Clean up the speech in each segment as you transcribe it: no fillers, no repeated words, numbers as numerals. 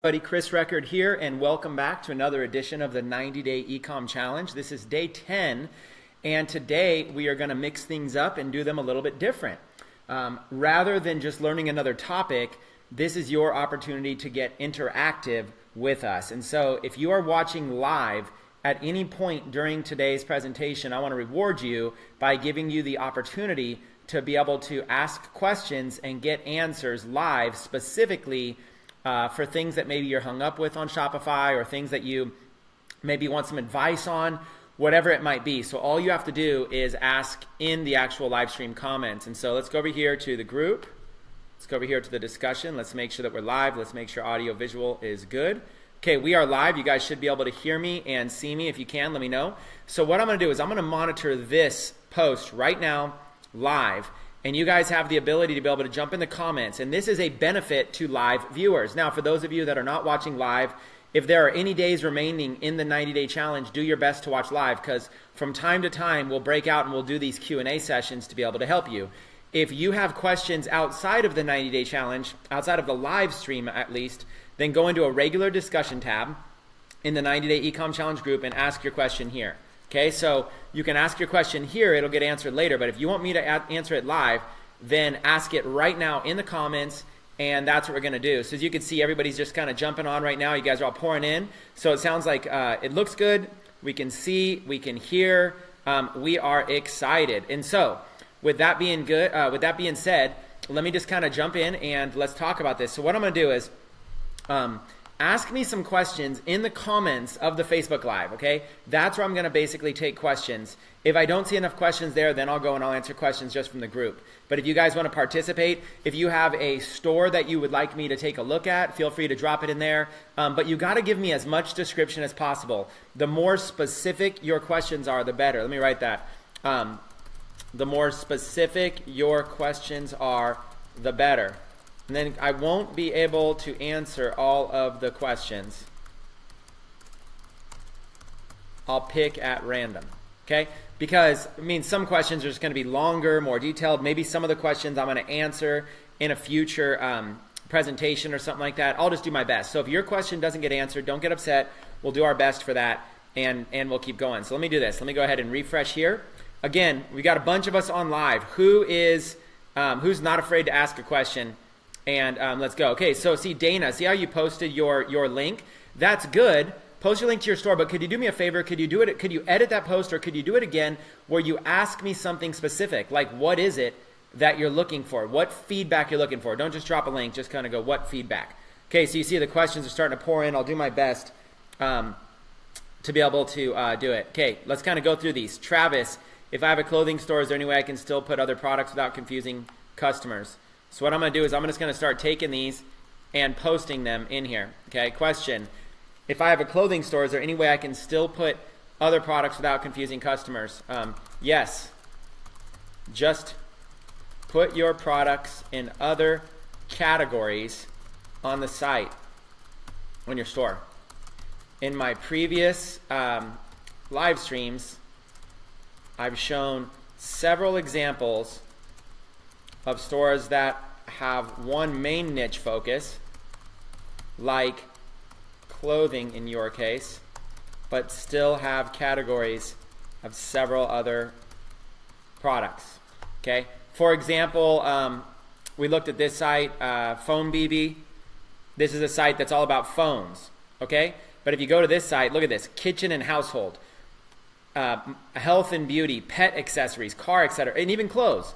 Buddy Chris Record here, and welcome back to another edition of the 90-Day Ecom Challenge. This is day 10, and today we are going to mix things up and do them a little bit different. Rather than just learning another topic, this is your opportunity to get interactive with us. And so if you are watching live at any point during today's presentation, I want to reward you by giving you the opportunity to be able to ask questions and get answers live, specifically for things that maybe you're hung up with on Shopify, or things that you maybe want some advice on, whatever it might be. So all you have to do is ask in the actual live stream comments. And so let's go over here to the group. Let's go over here to the discussion. Let's make sure that we're live. Let's make sure audio visual is good. Okay, we are live. You guys should be able to hear me and see me. If you can, let me know. So what I'm going to do is I'm going to monitor this post right now live. And you guys have the ability to be able to jump in the comments. And this is a benefit to live viewers. Now, for those of you that are not watching live, if there are any days remaining in the 90-day challenge, do your best to watch live, because from time to time, we'll break out and we'll do these Q&A sessions to be able to help you. If you have questions outside of the 90-day challenge, outside of the live stream at least, then go into a regular discussion tab in the 90-day Ecom Challenge group and ask your question here. Okay, so you can ask your question here, it'll get answered later, but if you want me to answer it live, then ask it right now in the comments, and that's what we're going to do. So as you can see, everybody's just kind of jumping on right now. You guys are all pouring in. So it sounds like it looks good. We can see, we can hear. We are excited. And so with that being good, with that being said, let me just kind of jump in and let's talk about this. So what I'm going to do is ask me some questions in the comments of the Facebook Live, okay? That's where I'm going to basically take questions. If I don't see enough questions there, then I'll go and I'll answer questions just from the group. But if you guys want to participate, if you have a store that you would like me to take a look at, feel free to drop it in there. But you got to give me as much description as possible. The more specific your questions are, the better. Let me write that. The more specific your questions are, the better. And then I won't be able to answer all of the questions. I'll pick at random, okay? Because, I mean, some questions are just going to be longer, more detailed. Maybe some of the questions I'm going to answer in a future presentation or something like that. I'll just do my best. So if your question doesn't get answered, don't get upset. We'll do our best for that, and we'll keep going. So let me do this. Let me go ahead and refresh here. Again, we got a bunch of us on live. Who's not afraid to ask a question? And let's go. Okay, so see, Dana, see how you posted your link? That's good. Post your link to your store, but could you do me a favor? Could you do it? Could you edit that post, or could you do it again where you ask me something specific? Like, what is it that you're looking for? What feedback you're looking for? Don't just drop a link. Just kind of go, what feedback? Okay, so you see the questions are starting to pour in. I'll do my best to be able to do it. Okay, let's kind of go through these. Travis, if I have a clothing store, is there any way I can still put other products without confusing customers? So what I'm going to do is I'm just going to start taking these and posting them in here. Okay, question. If I have a clothing store, is there any way I can still put other products without confusing customers? Yes. Just put your products in other categories on the site, on your store. In my previous live streams, I've shown several examples of stores that have one main niche focus, like clothing in your case, but still have categories of several other products. Okay, for example, we looked at this site, Phone BB. This is a site that's all about phones. Okay, but if you go to this site, look at this: kitchen and household, health and beauty, pet accessories, car, etc., and even clothes.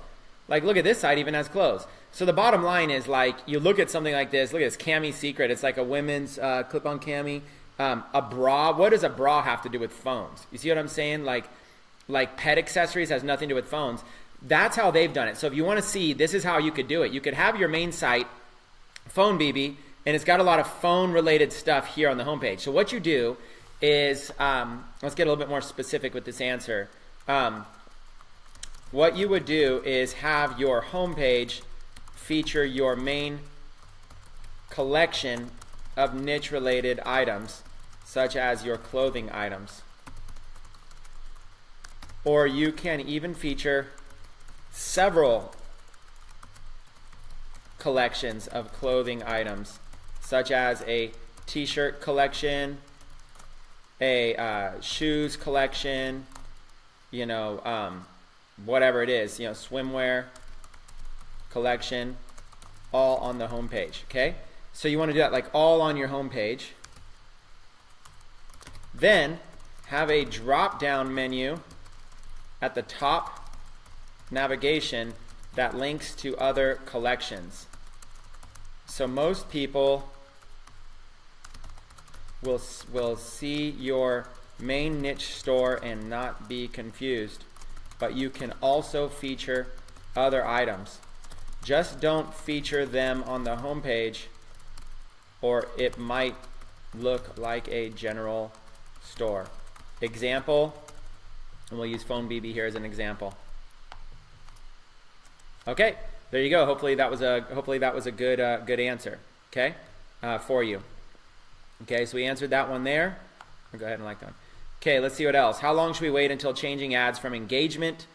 Like, look at this site, even has clothes. So the bottom line is, like, you look at something like this. Look at this, Cami Secret. It's like a women's clip-on cami. A bra. What does a bra have to do with phones? You see what I'm saying? Like pet accessories has nothing to do with phones. That's how they've done it. So if you want to see, this is how you could do it. You could have your main site, Phone BB, and it's got a lot of phone-related stuff here on the homepage. So what you do is, let's get a little bit more specific with this answer. What you would do is have your homepage feature your main collection of niche-related items, such as your clothing items. Or you can even feature several collections of clothing items, such as a t-shirt collection, a shoes collection, you know, whatever it is, you know, swimwear collection, all on the home page. Okay, so you want to do that like all on your home page. Then have a drop down menu at the top navigation that links to other collections. So most people will see your main niche store and not be confused, but you can also feature other items. Just don't feature them on the home page, or it might look like a general store. Example, and we'll use Phone BB here as an example. Okay, there you go. Hopefully that was a good answer. Okay, for you. Okay, so we answered that one there. I'll go ahead and like that one. Okay, let's see what else. How long should we wait until changing ads from engagement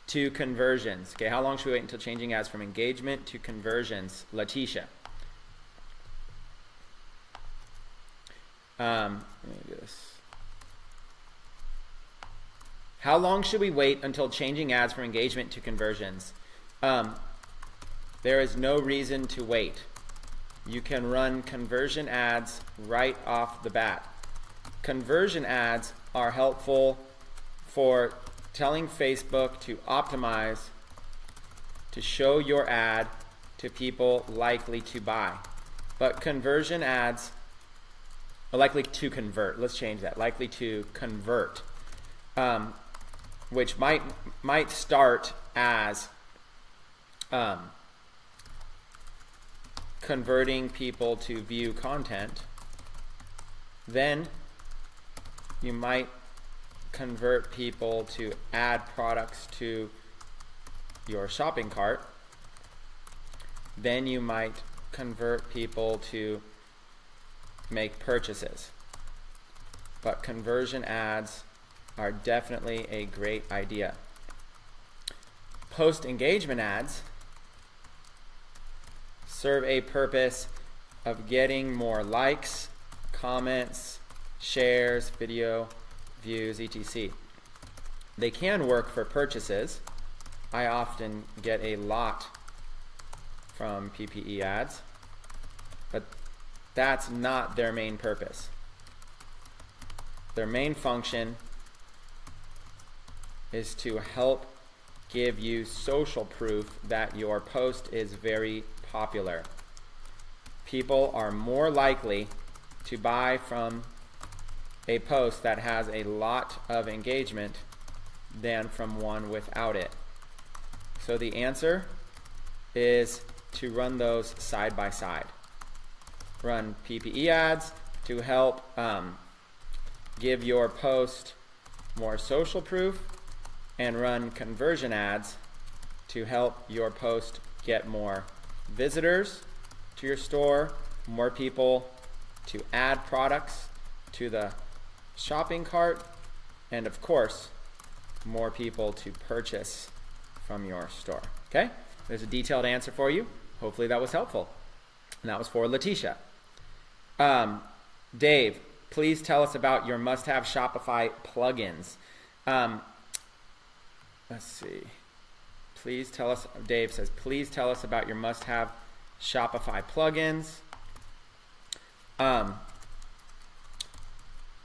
to conversions? Okay, how long should we wait until changing ads from engagement to conversions? Letitia. Let me do this. How long should we wait until changing ads from engagement to conversions? There is no reason to wait. You can run conversion ads right off the bat. Conversion ads are helpful for telling Facebook to optimize to show your ad to people likely to buy. But conversion ads are likely to convert. Let's change that. Likely to convert, which might start as converting people to view content. Then you might convert people to add products to your shopping cart. Then you might convert people to make purchases. But conversion ads are definitely a great idea. Post engagement ads serve a purpose of getting more likes, comments, shares, video views, etc. They can work for purchases. I often get a lot from PPE ads, but that's not their main purpose. Their main function is to help give you social proof that your post is very popular. People are more likely to buy from a post that has a lot of engagement than from one without it. So the answer is to run those side by side. Run PPE ads to help give your post more social proof, and run conversion ads to help your post get more visitors to your store, more people to add products to the shopping cart, and of course, more people to purchase from your store. Okay? There's a detailed answer for you. Hopefully that was helpful. And that was for Letitia. Dave, please tell us about your must-have Shopify plugins. Let's see. Please tell us, Dave says, please tell us about your must-have Shopify plugins.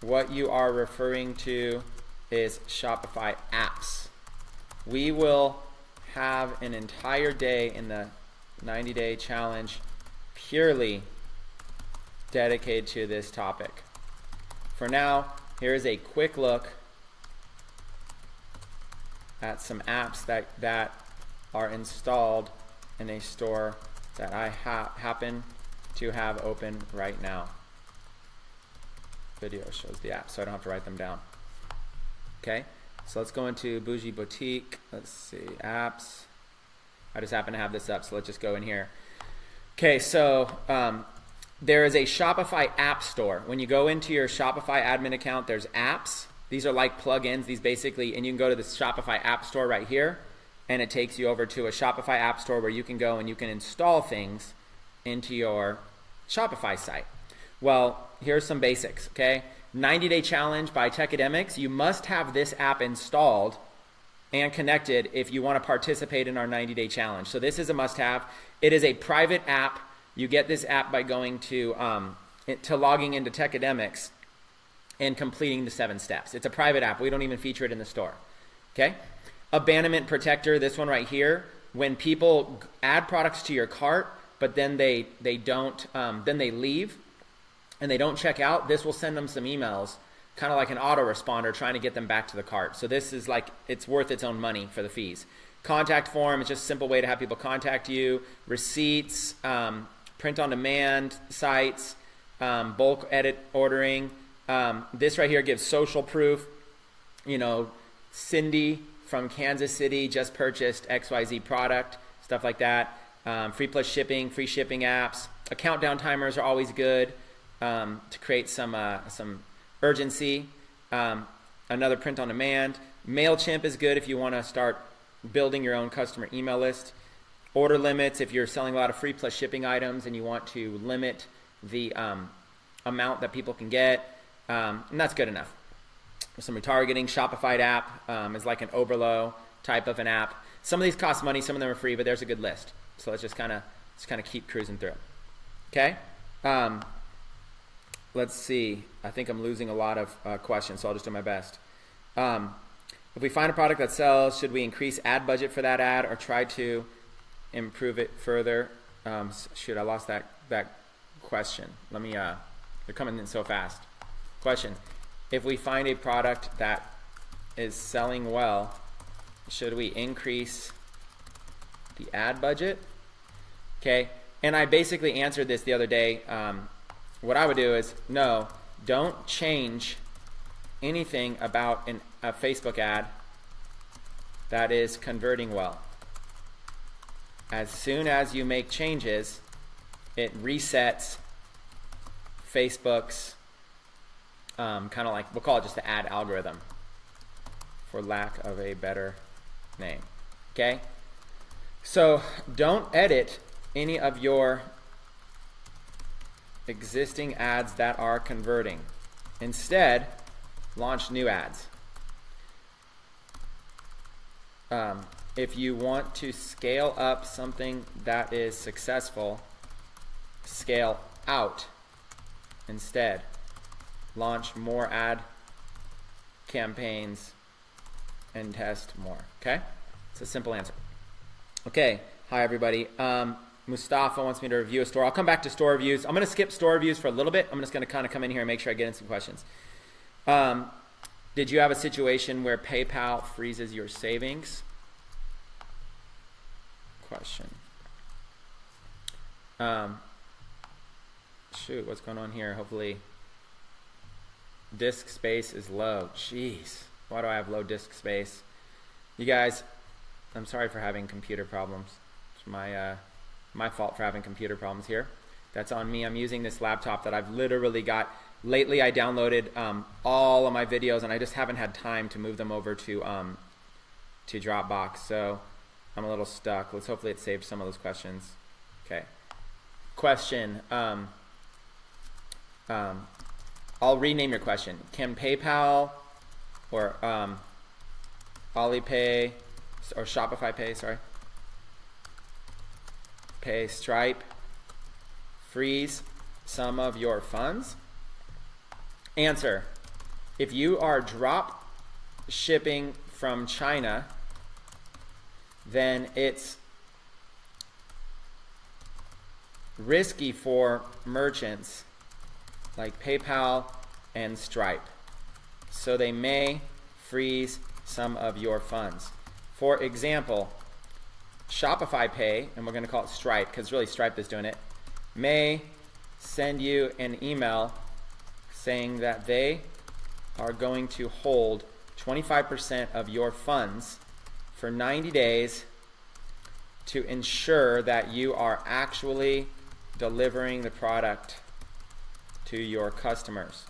What you are referring to is Shopify apps. We will have an entire day in the 90-day challenge purely dedicated to this topic. For now, here is a quick look at some apps that are installed in a store that I happen to have open right now. Video shows the app, so I don't have to write them down. Okay, so let's go into Bougie Boutique. Let's see, apps. I just happen to have this up, so let's just go in here. Okay, so there is a Shopify app store. When you go into your Shopify admin account, there's apps. These are like plugins. These basically, and you can go to the Shopify app store right here, and it takes you over to a Shopify app store where you can go and you can install things into your Shopify site. Well, here's some basics, okay? 90-day challenge by Tecademics. You must have this app installed and connected if you want to participate in our 90-day challenge. So this is a must-have. It is a private app. You get this app by going to logging into Tecademics and completing the 7 steps. It's a private app. We don't even feature it in the store, okay? Abandonment protector, this one right here. When people add products to your cart, but then they don't, then they leave and they don't check out, this will send them some emails, kind of like an autoresponder trying to get them back to the cart. So this is like, it's worth its own money for the fees. Contact form is just a simple way to have people contact you. Receipts, print on demand sites, bulk edit ordering. This right here gives social proof. You know, Cindy from Kansas City just purchased XYZ product, stuff like that. Free plus shipping, free shipping apps. Countdown timers are always good to create some urgency. Another print on demand. MailChimp is good if you want to start building your own customer email list. Order limits if you're selling a lot of free plus shipping items and you want to limit the amount that people can get, and that's good enough. Some retargeting. Shopify app is like an Oberlo type of an app. Some of these cost money, some of them are free, but there's a good list. So let's just kind of keep cruising through. Okay. Let's see. I think I'm losing a lot of questions, so I'll just do my best. If we find a product that sells, should we increase ad budget for that ad or try to improve it further? Shoot, I lost that question. Let me, they're coming in so fast. Question. If we find a product that is selling well, should we increase the ad budget? Okay, and I basically answered this the other day. What I would do is, no, don't change anything about a Facebook ad that is converting well. As soon as you make changes, it resets Facebook's kind of like, we'll call it just the ad algorithm, for lack of a better name. Okay? So don't edit any of your existing ads that are converting. Instead, launch new ads. If you want to scale up something that is successful, scale out instead. Launch more ad campaigns and test more. Okay? It's a simple answer. Okay. Hi, everybody. Mustafa wants me to review a store. I'll come back to store reviews. I'm going to skip store reviews for a little bit. I'm just going to kind of come in here and make sure I get in some questions. Did you have a situation where PayPal freezes your savings? Question. Shoot, what's going on here? Hopefully disk space is low. Jeez, why do I have low disk space? You guys, I'm sorry for having computer problems. It's my fault for having computer problems here. That's on me. I'm using this laptop that I've literally got. Lately I downloaded all of my videos and I just haven't had time to move them over to Dropbox, so I'm a little stuck. Hopefully it saved some of those questions. Okay. Question. I'll rename your question. Can PayPal or Alipay or Shopify Pay, Pay, Stripe freeze some of your funds? Answer. If you are drop shipping from China, then it's risky for merchants like PayPal and Stripe. So they may freeze some of your funds. For example, Shopify Pay, and we're going to call it Stripe because really Stripe is doing it, may send you an email saying that they are going to hold 25% of your funds for 90 days to ensure that you are actually delivering the product to your customers.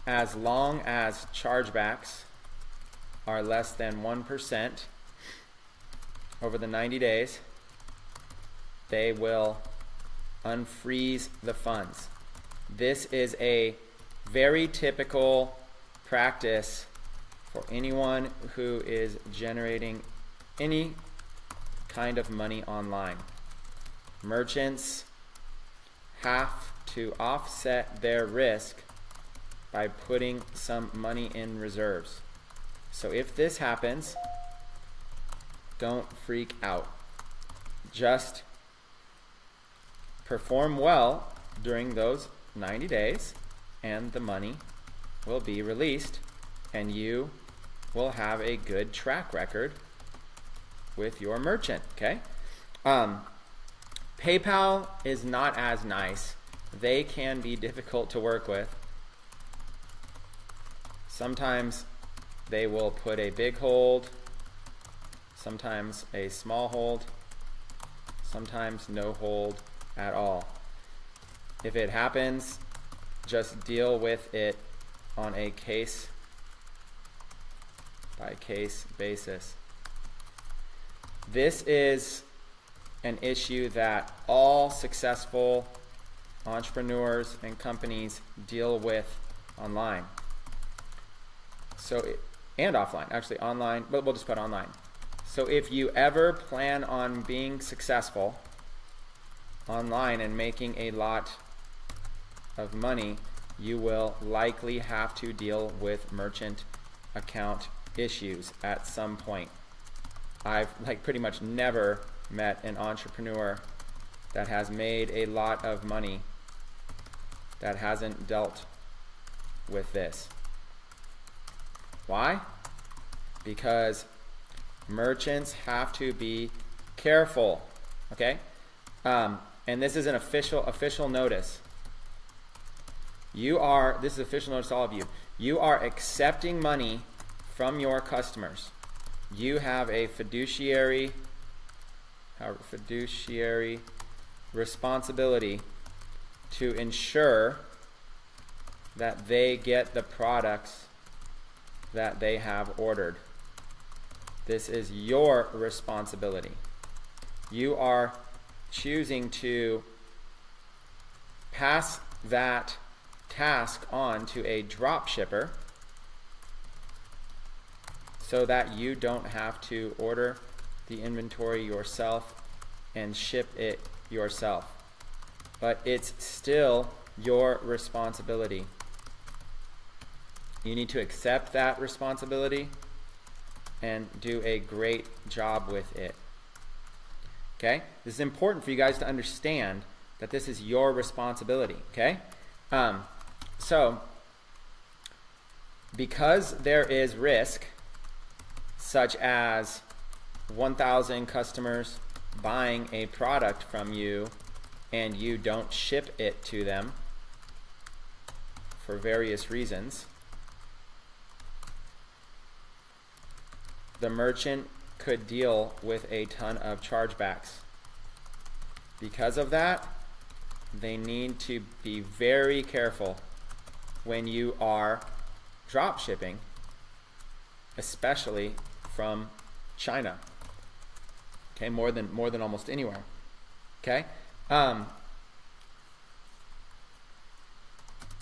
As long as chargebacks are less than 1% over the 90 days, they will unfreeze the funds. This is a very typical practice for anyone who is generating any kind of money online. Merchants have to offset their risk by putting some money in reserves. So if this happens, don't freak out. Just perform well during those 90 days and the money will be released and you will have a good track record with your merchant, okay? PayPal is not as nice. They can be difficult to work with. Sometimes they will put a big hold, sometimes a small hold, sometimes no hold at all. If it happens, just deal with it on a case-by-case basis. This is an issue that all successful entrepreneurs and companies deal with online. And offline, actually online, but we'll just put online. So if you ever plan on being successful online and making a lot of money, you will likely have to deal with merchant account issues at some point. I've pretty much never met an entrepreneur that has made a lot of money that hasn't dealt with this. Why? Because merchants have to be careful, okay? And this is an official notice. This is official notice to all of you. You are accepting money from your customers. You have a fiduciary responsibility to ensure that they get the products that they have ordered. This is your responsibility. You are choosing to pass that task on to a drop shipper so that you don't have to order the inventory yourself and ship it yourself. But it's still your responsibility. You need to accept that responsibility and do a great job with it. Okay? This is important for you guys to understand that this is your responsibility. Okay? So, because there is risk, such as 1,000 customers buying a product from you and you don't ship it to them for various reasons, the merchant could deal with a ton of chargebacks. Because of that, they need to be very careful when you are drop shipping, especially from China. Okay, more than almost anywhere. Okay?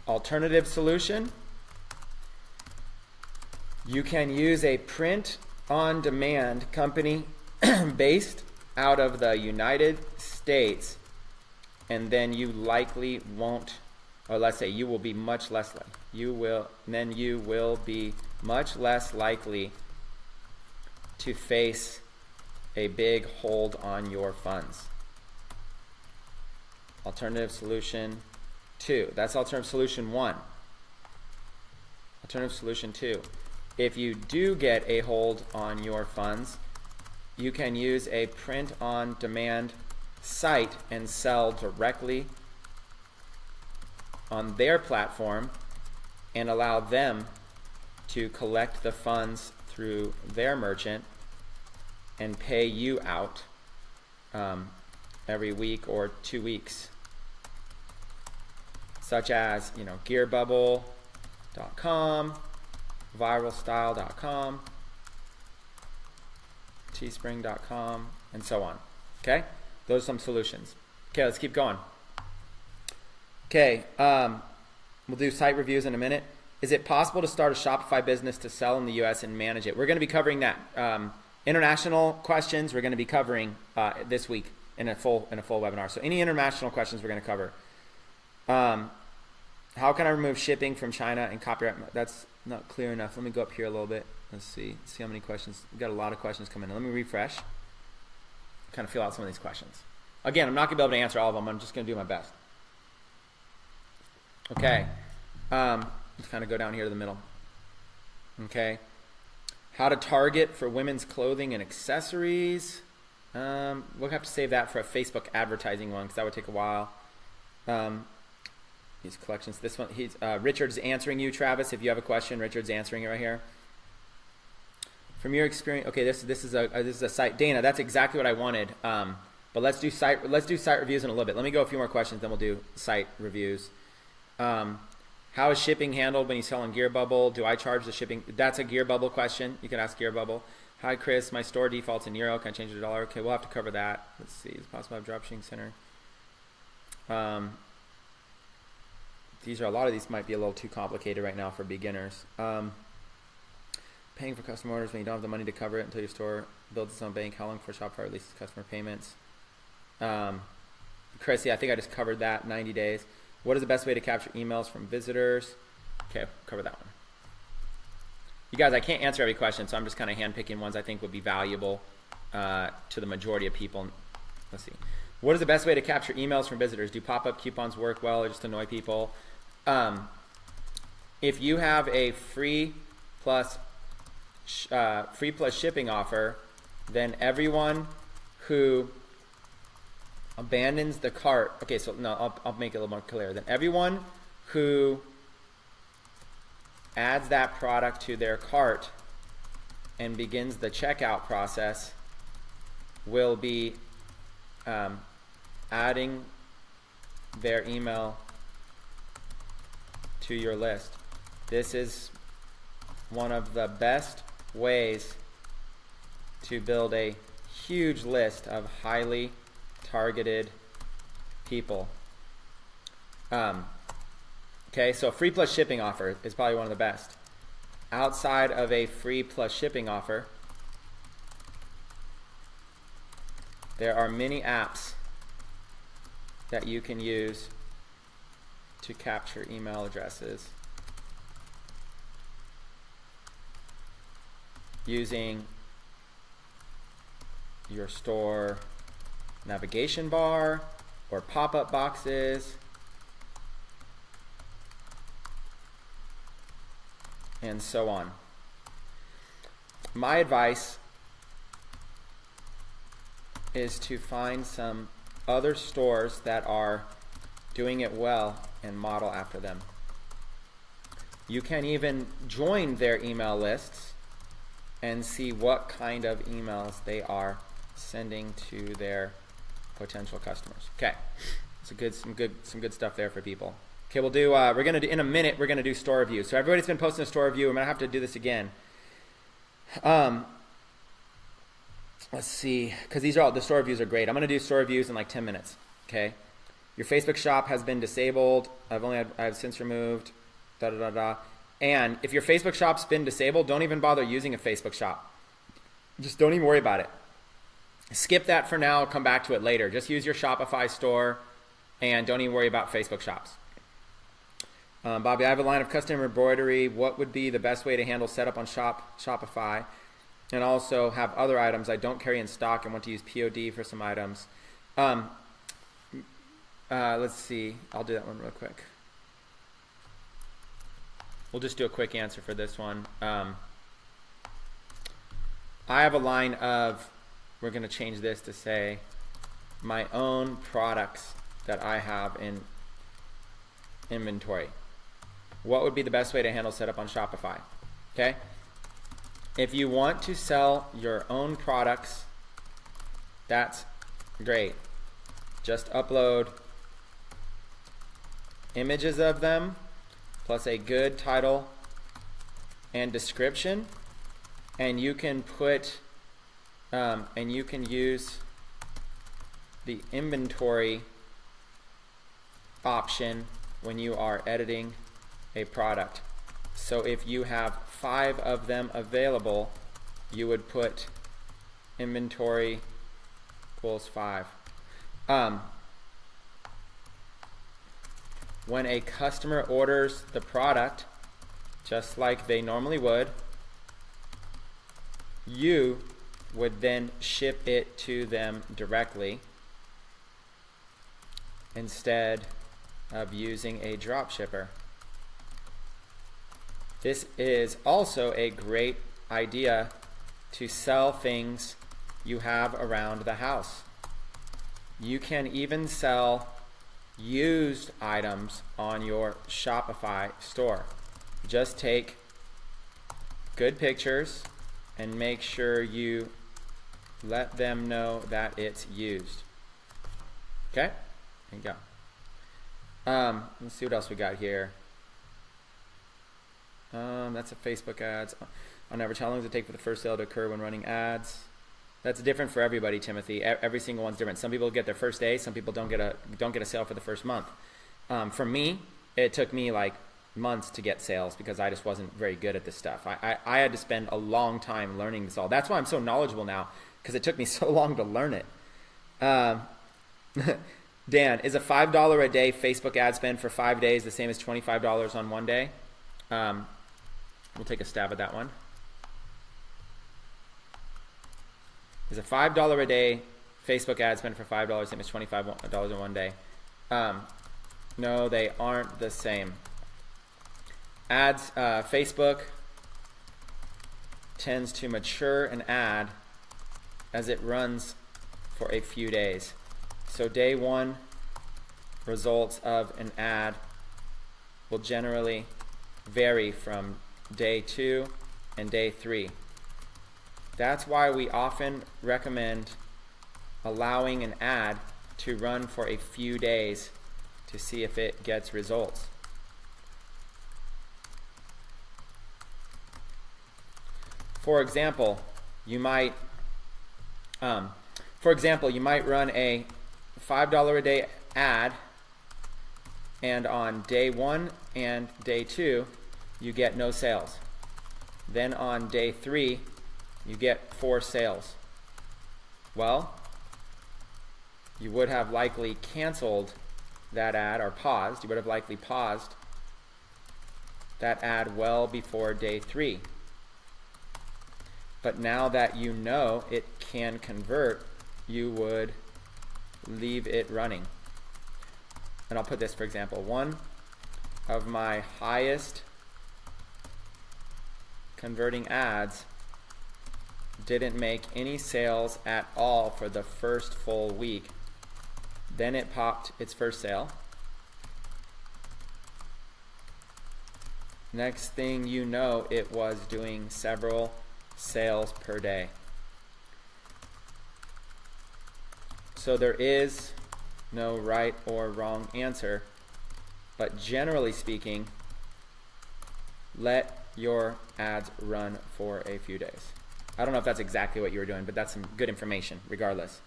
Alternative solution, you can use a print-on-demand company based out of the United States, and then you likely won't, or let's say you will be much less likely. You will be much less likely to face a big hold on your funds. Alternative solution 2. That's alternative solution 1. Alternative solution 2. If you do get a hold on your funds, you can use a print-on-demand site and sell directly on their platform and allow them to collect the funds through their merchant and pay you out every week or 2 weeks, such as gearbubble.com, viralstyle.com, teespring.com, and so on. Okay, those are some solutions. Okay, let's keep going. Okay, we'll do site reviews in a minute. Is it possible to start a Shopify business to sell in the US and manage it? We're going to be covering that. International questions we're going to be covering this week in a full webinar. So any international questions we're going to cover. How can I remove shipping from China and copyright? That's not clear enough. Let me go up here a little bit. Let's see how many questions. We've got a lot of questions coming in. Let me refresh. Kind of fill out some of these questions. Again, I'm not going to be able to answer all of them. I'm just going to do my best. Okay. Let's kind of go down here to the middle. Okay. How to target for women's clothing and accessories. We'll have to save that for a Facebook advertising one because that would take a while. These collections. This one, Richard's answering you, Travis. If you have a question, Richard's answering it right here. From your experience, okay, this is a site. Dana, that's exactly what I wanted. But let's do site reviews in a little bit. Let me go a few more questions, then we'll do site reviews. How is shipping handled when you sell on Gear Bubble? Do I charge the shipping? That's a Gear Bubble question. You can ask Gear Bubble. Hi, Chris. My store defaults in euro. Can I change it to dollar? Okay, we'll have to cover that. Let's see. Is it possible to have dropshipping center? A lot of these might be a little too complicated right now for beginners. Paying for customer orders when you don't have the money to cover it until your store builds its own bank. How long before Shopify releases customer payments? Chris, yeah, I think I just covered that. 90 days. What is the best way to capture emails from visitors? Okay, cover that one. You guys, I can't answer every question, so I'm just kind of handpicking ones I think would be valuable to the majority of people. Let's see. What is the best way to capture emails from visitors? Do pop-up coupons work well or just annoy people? If you have a free plus shipping offer, then everyone who abandons the cart, okay, so no, I'll make it a little more clear. Then everyone who adds that product to their cart and begins the checkout process will be adding their email to your list. This is one of the best ways to build a huge list of highly targeted people. Okay, so free plus shipping offer is probably one of the best. Outside of a free plus shipping offer, there are many apps that you can use to capture email addresses using your store navigation bar or pop-up boxes and so on. My advice is to find some other stores that are doing it well and model after them. You can even join their email lists and see what kind of emails they are sending to their potential customers. Okay, some good stuff there for people. Okay, we'll do. We're gonna do in a minute. We're gonna do store reviews. So everybody's been posting a store review. I'm gonna have to do this again. Let's see, because the store reviews are great. I'm gonna do store reviews in like 10 minutes. Okay, your Facebook shop has been disabled. I've since removed. And if your Facebook shop's been disabled, don't even bother using a Facebook shop. Just don't even worry about it. Skip that for now. Come back to it later. Just use your Shopify store and don't even worry about Facebook shops. Bobby, I have a line of custom embroidery. What would be the best way to handle setup on Shopify? And also have other items I don't carry in stock and want to use POD for some items. Let's see. I'll do that one real quick. We'll just do a quick answer for this one. I have a line of, we're going to change this to say, my own products that I have in inventory. What would be the best way to handle setup on Shopify? Okay? If you want to sell your own products, that's great. Just upload images of them plus a good title and description, and you can put and you can use the inventory option when you are editing a product. So if you have 5 of them available, you would put inventory equals 5. When a customer orders the product, just like they normally would, you would then ship it to them directly instead of using a drop shipper. This is also a great idea to sell things you have around the house. You can even sell used items on your Shopify store. Just take good pictures and make sure you let them know that it's used. Okay? There you go. Let's see what else we got here. That's a Facebook ads. On average, how long does it take for the first sale to occur when running ads? That's different for everybody, Timothy. Every single one's different. Some people get their first day. Some people don't get a sale for the first month. For me, it took me like months to get sales because I just wasn't very good at this stuff. I had to spend a long time learning this all. That's why I'm so knowledgeable now, because it took me so long to learn it. Dan, is a $5 a day Facebook ad spend for 5 days the same as $25 on one day? We'll take a stab at that one. Is a $5 a day Facebook ad spend for $5 same as $25 in one day? No, they aren't the same. Ads, Facebook tends to mature an ad as it runs for a few days. So day 1 results of an ad will generally vary from day 2 and day 3. That's why we often recommend allowing an ad to run for a few days to see if it gets results. For example, you might run a $5 a day ad, and on day 1 and day 2 you get no sales. Then on day 3 you get 4 sales. Well, you would have likely canceled that ad, or paused. You would have likely paused that ad well before day 3. But now that you know it can convert, you would leave it running. And I'll put this, for example, one of my highest converting ads didn't make any sales at all for the first full week. Then it popped its first sale. Next thing you know, it was doing several sales per day. So there is no right or wrong answer, but generally speaking, let your ads run for a few days. I don't know if that's exactly what you were doing, but that's some good information regardless.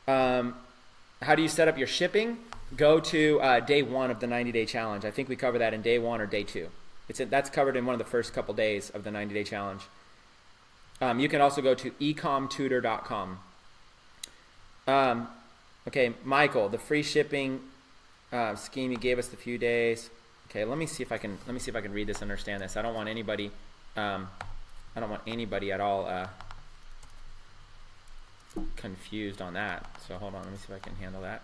How do you set up your shipping? Go to day 1 of the 90-day challenge. I think we cover that in day 1 or day 2. That's covered in one of the first couple days of the 90-day challenge. You can also go to ecomtutor.com. Okay, Michael, the free shipping scheme you gave us a few days. Okay, let me see if I can read this and understand this. I don't want anybody at all confused on that. So hold on, let me see if I can handle that.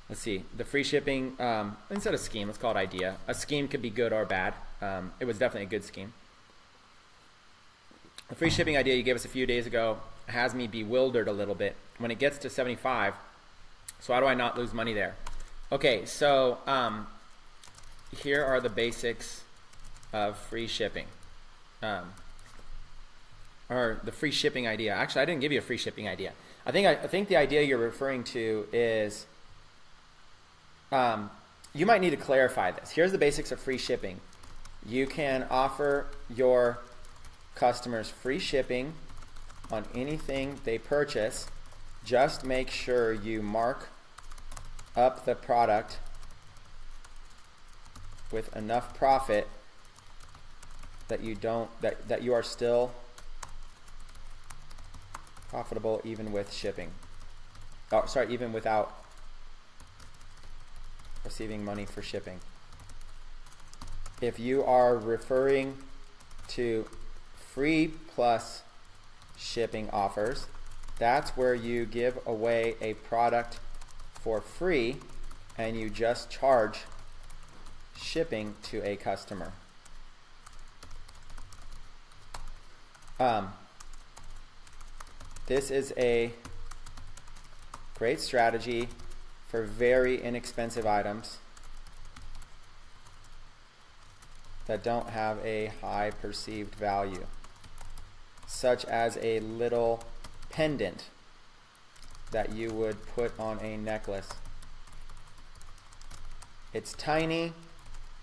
Let's see. The free shipping, instead of scheme, let's call it idea. A scheme could be good or bad. It was definitely a good scheme. The free shipping idea you gave us a few days ago has me bewildered a little bit. When it gets to 75, so how do I not lose money there? Okay, so here are the basics of free shipping. Or the free shipping idea. Actually, I didn't give you a free shipping idea. I think the idea you're referring to is, you might need to clarify this. Here's the basics of free shipping. You can offer your customers free shipping on anything they purchase. Just make sure you mark up the product with enough profit that you are still profitable even with shipping. Oh, sorry, even without receiving money for shipping. If you are referring to free plus shipping offers, that's where you give away a product for free and you just charge shipping to a customer. This is a great strategy for very inexpensive items that don't have a high perceived value, such as a little pendant that you would put on a necklace. It's tiny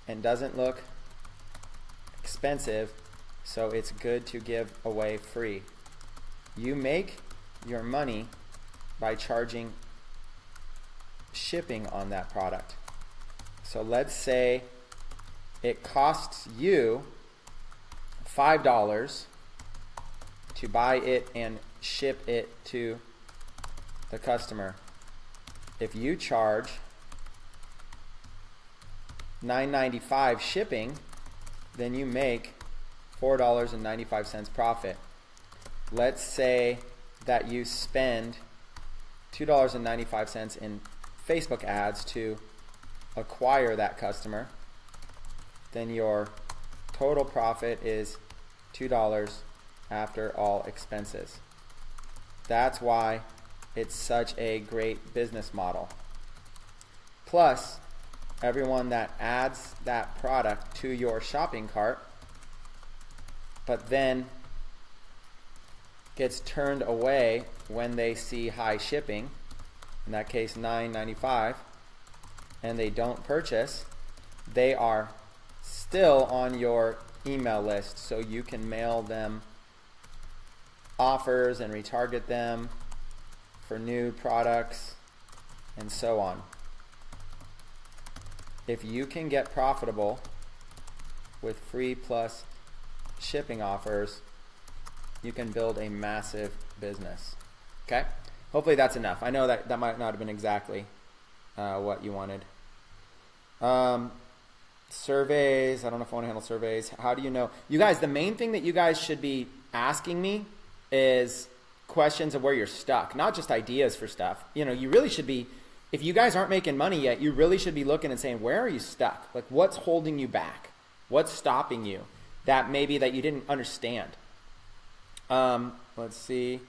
and doesn't look expensive, so it's good to give away free. You make your money by charging shipping on that product. So let's say it costs you $5 to buy it and ship it to the customer. If you charge $9.95 shipping, then you make $4.95 profit. Let's say that you spend $2.95 in Facebook ads to acquire that customer, then your total profit is $2 after all expenses. That's why it's such a great business model. Plus, everyone that adds that product to your shopping cart but then gets turned away when they see high shipping, in that case $9.95, and they don't purchase, they are still on your email list, so you can mail them offers and retarget them for new products and so on. If you can get profitable with free plus shipping offers, you can build a massive business. Okay? Hopefully that's enough. I know that might not have been exactly what you wanted. Surveys. I don't know if I want to handle surveys. How do you know? You guys, the main thing that you guys should be asking me is questions of where you're stuck, not just ideas for stuff. You know, you really should be, if you guys aren't making money yet, you really should be looking and saying, where are you stuck? Like, what's holding you back? What's stopping you that maybe that you didn't understand? Let's see.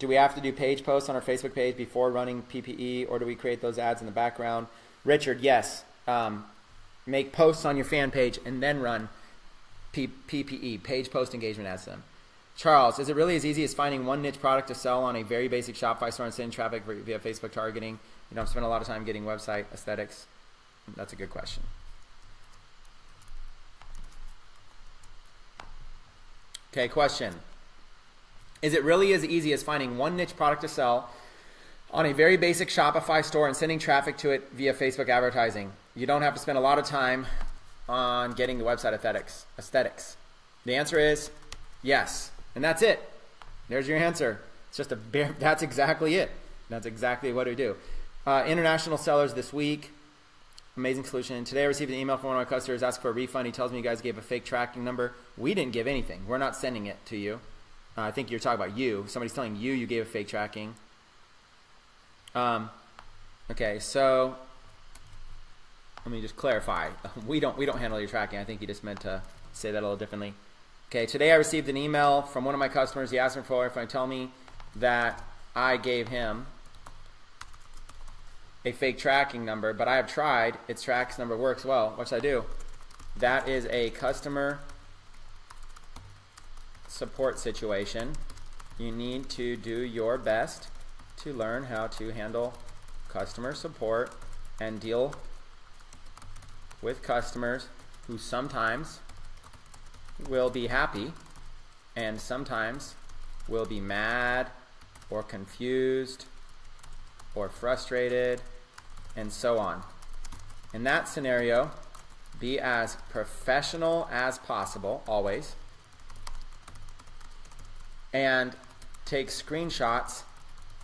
Do we have to do page posts on our Facebook page before running PPE, or do we create those ads in the background? Richard, yes. Make posts on your fan page and then run PPE, page post engagement ads to them. Charles, is it really as easy as finding one niche product to sell on a very basic Shopify store and sending traffic via Facebook targeting? You don't spend a lot of time getting website aesthetics. That's a good question. Okay, question. Is it really as easy as finding one niche product to sell on a very basic Shopify store and sending traffic to it via Facebook advertising? You don't have to spend a lot of time on getting the website aesthetics. The answer is yes. And that's it. There's your answer. It's just that's exactly it. That's exactly what we do. International sellers this week. Amazing solution. Today I received an email from one of my customers asking for a refund. He tells me you guys gave a fake tracking number. We didn't give anything. We're not sending it to you. I think you're talking about you. Somebody's telling you gave a fake tracking. Okay, so let me just clarify. We don't handle your tracking. I think he just meant to say that a little differently. Okay, today I received an email from one of my customers. He asked me for if I tell me that I gave him a fake tracking number, but I have tried. Its tracks number works well. What should I do? That is a customer support situation. You need to do your best to learn how to handle customer support and deal with customers who sometimes will be happy and sometimes will be mad or confused or frustrated and so on. In that scenario, be as professional as possible, always, and take screenshots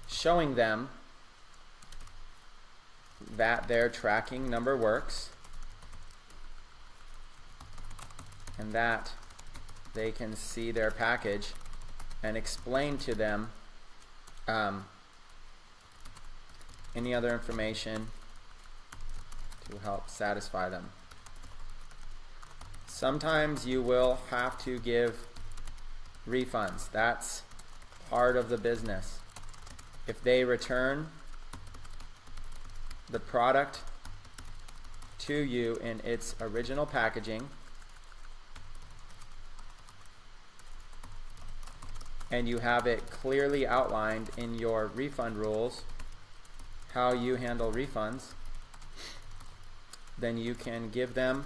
showing them that their tracking number works and that they can see their package, and explain to them any other information to help satisfy them. Sometimes you will have to give refunds. That's part of the business. If they return the product to you in its original packaging and you have it clearly outlined in your refund rules how you handle refunds, then you can give them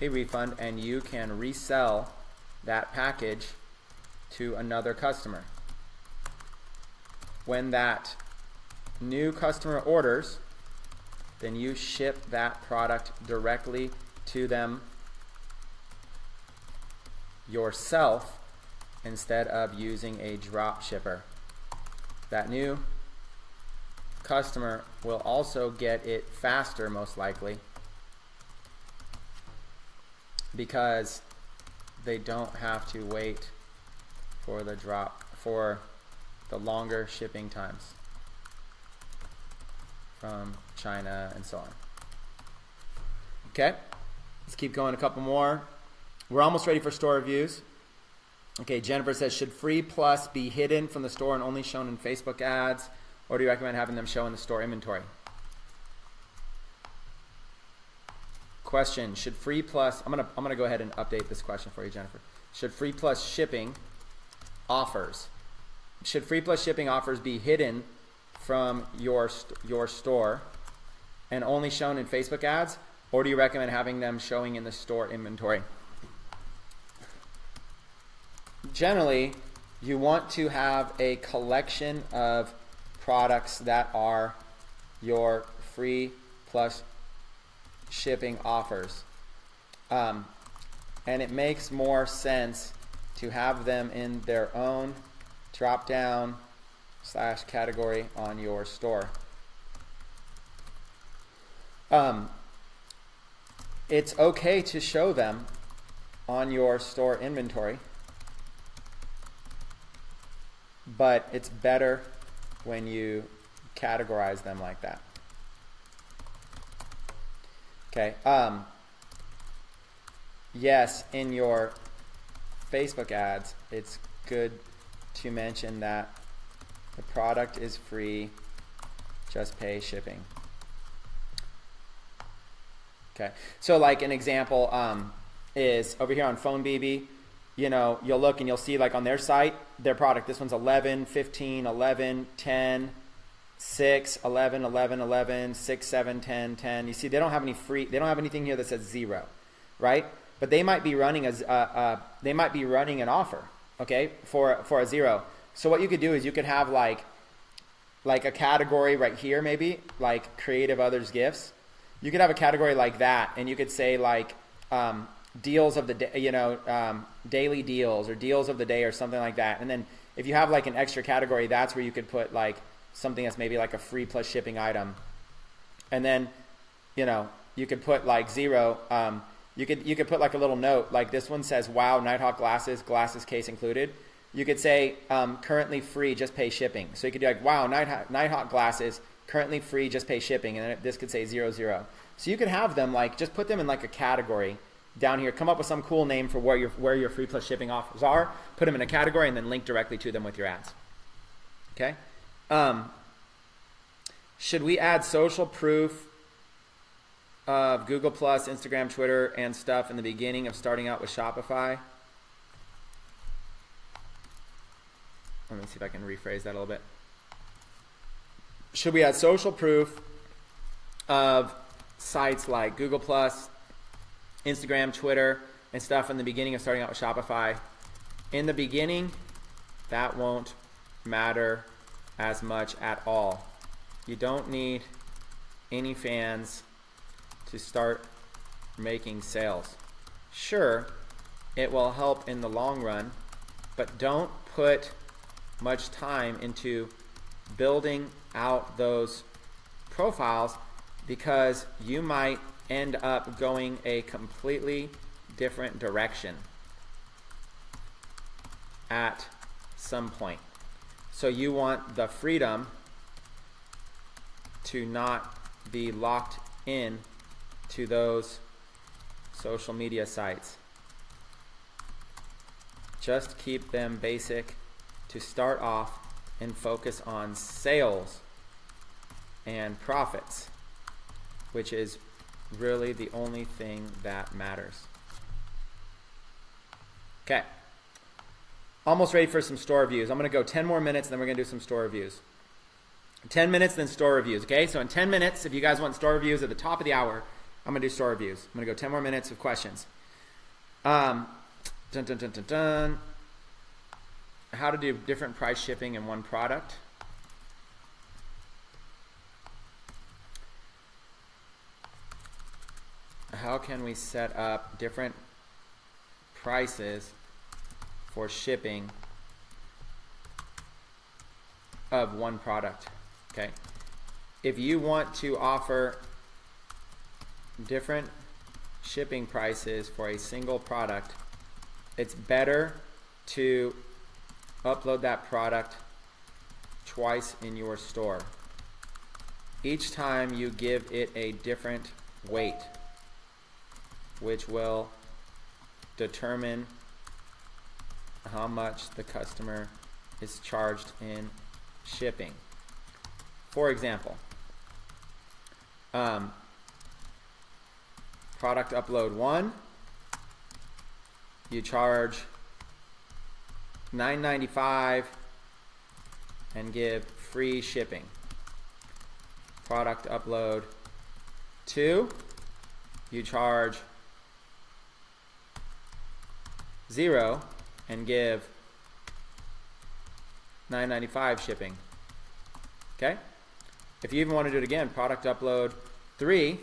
a refund and you can resell that package to another customer. When that new customer orders, then you ship that product directly to them yourself instead of using a drop shipper. That new customer will also get it faster, most likely, because they don't have to wait for the longer shipping times from China and so on. Okay, let's keep going. A couple more. We're almost ready for store reviews. Okay, Jennifer says, should Free Plus be hidden from the store and only shown in Facebook ads, or do you recommend having them show in the store inventory? Question, should Free Plus, I'm gonna go ahead and update this question for you, Jennifer. Should Free Plus shipping offers be hidden from your store and only shown in Facebook ads, or do you recommend having them showing in the store inventory? Generally, you want to have a collection of products that are your Free Plus shipping offers. And it makes more sense to have them in their own drop-down / category on your store. It's okay to show them on your store inventory, but it's better when you categorize them like that. Okay. Yes, in your Facebook ads, it's good to mention that the product is free, just pay shipping. Okay. So like an example is over here on Phone BB. You know, you'll look and you'll see like on their site, their product, this one's 11, 15, 11, 10, 6, 11, 11, 11, 6, 7, 10, 10. You see, they don't have any free, they don't have anything here that says 0, right? But they might be running an offer, okay, for a 0. So what you could do is you could have like a category right here, maybe like creative others gifts. You could have a category like that, and you could say like deals of the day, you know, daily deals or deals of the day or something like that. And then if you have like an extra category, that's where you could put like something that's maybe like a free plus shipping item. And then, you know, you could put like 0. You could put like a little note, like this one says, wow, Nighthawk glasses case included. You could say currently free, just pay shipping. So you could do like, wow, Nighthawk glasses currently free, just pay shipping. And then this could say 0, 0. So you could have them like, just put them in like a category down here. Come up with some cool name for where your free plus shipping offers are. Put them in a category and then link directly to them with your ads. Okay. Should we add social proof of Google Plus, Instagram, Twitter, and stuff in the beginning of starting out with Shopify? Let me see if I can rephrase that a little bit. Should we add social proof of sites like Google Plus, Instagram, Twitter, and stuff in the beginning of starting out with Shopify? In the beginning, that won't matter as much at all. You don't need any fans to start making sales? Sure, it will help in the long run, but don't put much time into building out those profiles, because you might end up going a completely different direction at some point. So you want the freedom to not be locked in to those social media sites. Just keep them basic to start off and focus on sales and profits, which is really the only thing that matters. Okay. Almost ready for some store reviews. I'm going to go 10 more minutes, and then we're going to do some store reviews. 10 minutes, then store reviews, okay? So in 10 minutes, if you guys want store reviews at the top of the hour, I'm going to do store reviews. I'm going to go 10 more minutes of questions. Dun, dun, dun, dun, dun. How to do different price shipping in one product. How can we set up different prices for shipping of one product? Okay. If you want to offer different shipping prices for a single product, it's better to upload that product twice in your store. Each time you give it a different weight, which will determine how much the customer is charged in shipping. For example, product upload 1, you charge $9.95 and give free shipping. Product upload 2, you charge 0 and give $9.95 shipping. Okay? If you even want to do it again, product upload 3,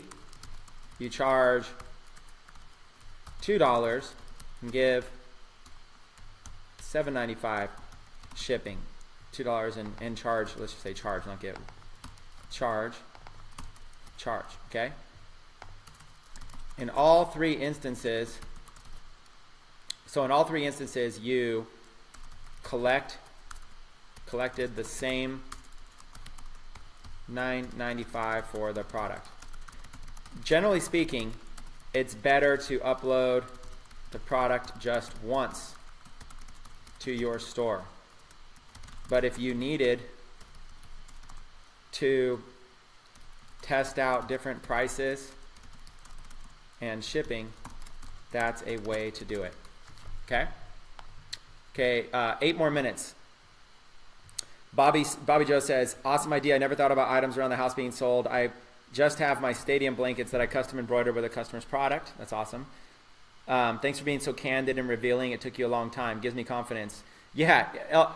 you charge $2 and give $7.95 shipping. $2 and charge, let's just say charge, not give. Charge, okay? In all three instances, you collected the same $9.95 for the product. Generally speaking, it's better to upload the product just once to your store. But if you needed to test out different prices and shipping, that's a way to do it. Okay, 8 more minutes. Bobby Joe says, awesome idea. I never thought about items around the house being sold. I just have my stadium blankets that I custom embroidered with a customer's product. That's awesome. Thanks for being so candid and revealing. It took you a long time. Gives me confidence. Yeah,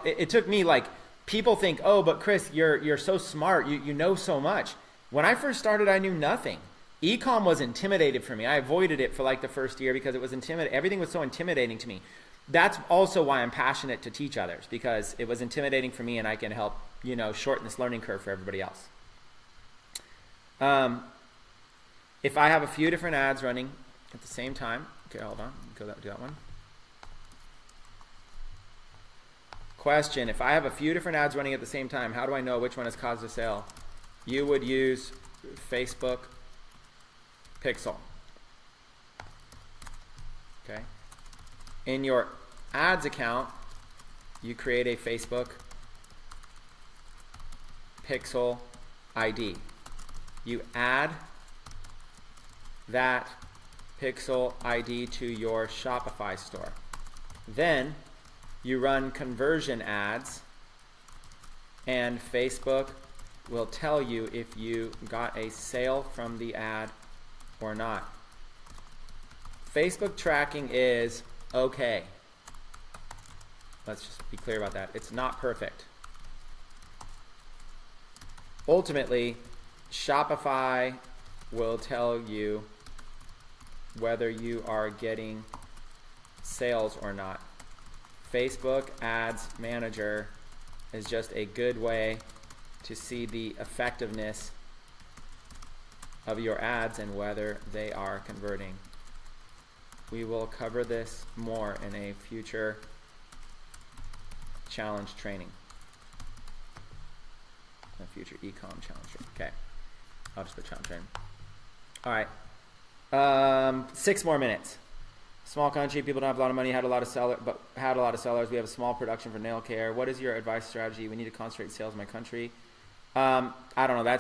it took me, like, people think, oh, but Chris, you're so smart. You know so much. When I first started, I knew nothing. E-com was intimidated for me. I avoided it for like the first year because it was everything was so intimidating to me. That's also why I'm passionate to teach others, because it was intimidating for me and I can help, shorten this learning curve for everybody else. If I have a few different ads running at the same time, okay, hold on, do that one. Question, if I have a few different ads running at the same time, how do I know which one has caused a sale? You would use Facebook Pixel. Okay. In your ads account, you create a Facebook Pixel ID. You add that Pixel ID to your Shopify store. Then you run conversion ads, and Facebook will tell you if you got a sale from the ad or not. Facebook tracking is okay. Let's just be clear about that. It's not perfect. Ultimately, Shopify will tell you whether you are getting sales or not. Facebook Ads Manager is just a good way to see the effectiveness of your ads and whether they are converting. We will cover this more in a future challenge training. A future ecom challenge training. Okay. I'll just put challenge training. All right. 6 more minutes. Small country, people don't have a lot of money, had a lot of sellers. We have a small production for nail care. What is your advice strategy? We need to concentrate sales in my country. I don't know.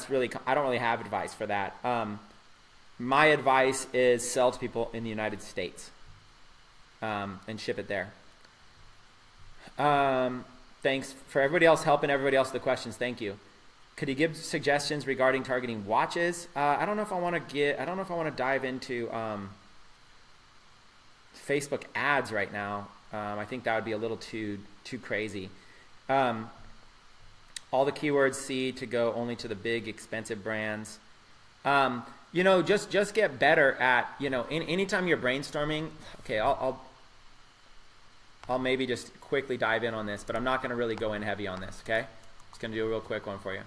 I don't really have advice for that. My advice is sell to people in the United States and ship it there. Thanks for everybody else helping everybody else with the questions. Thank you. Could you give suggestions regarding targeting watches? I don't know if I want to dive into Facebook ads right now. I think that would be a little too crazy. All the keywords C to go only to the big expensive brands. Just get better at, anytime you're brainstorming. Okay, I'll maybe just quickly dive in on this, but I'm not going to really go in heavy on this. Okay, just going to do a real quick one for you.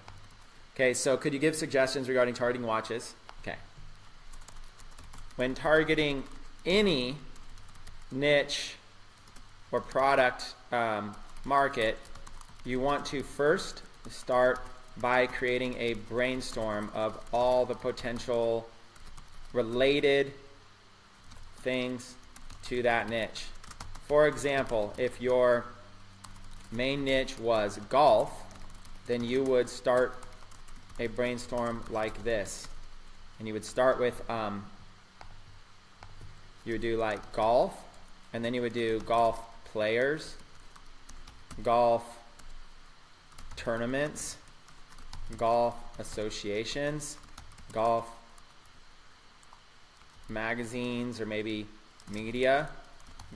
Okay, so could you give suggestions regarding targeting watches? Okay, when targeting any niche or product market, you want to first start by creating a brainstorm of all the potential related things to that niche. For example, if your main niche was golf, then you would start a brainstorm like this. And you would start with, you would do like golf, and then you would do golf players, golf tournaments, golf associations, golf magazines or maybe media,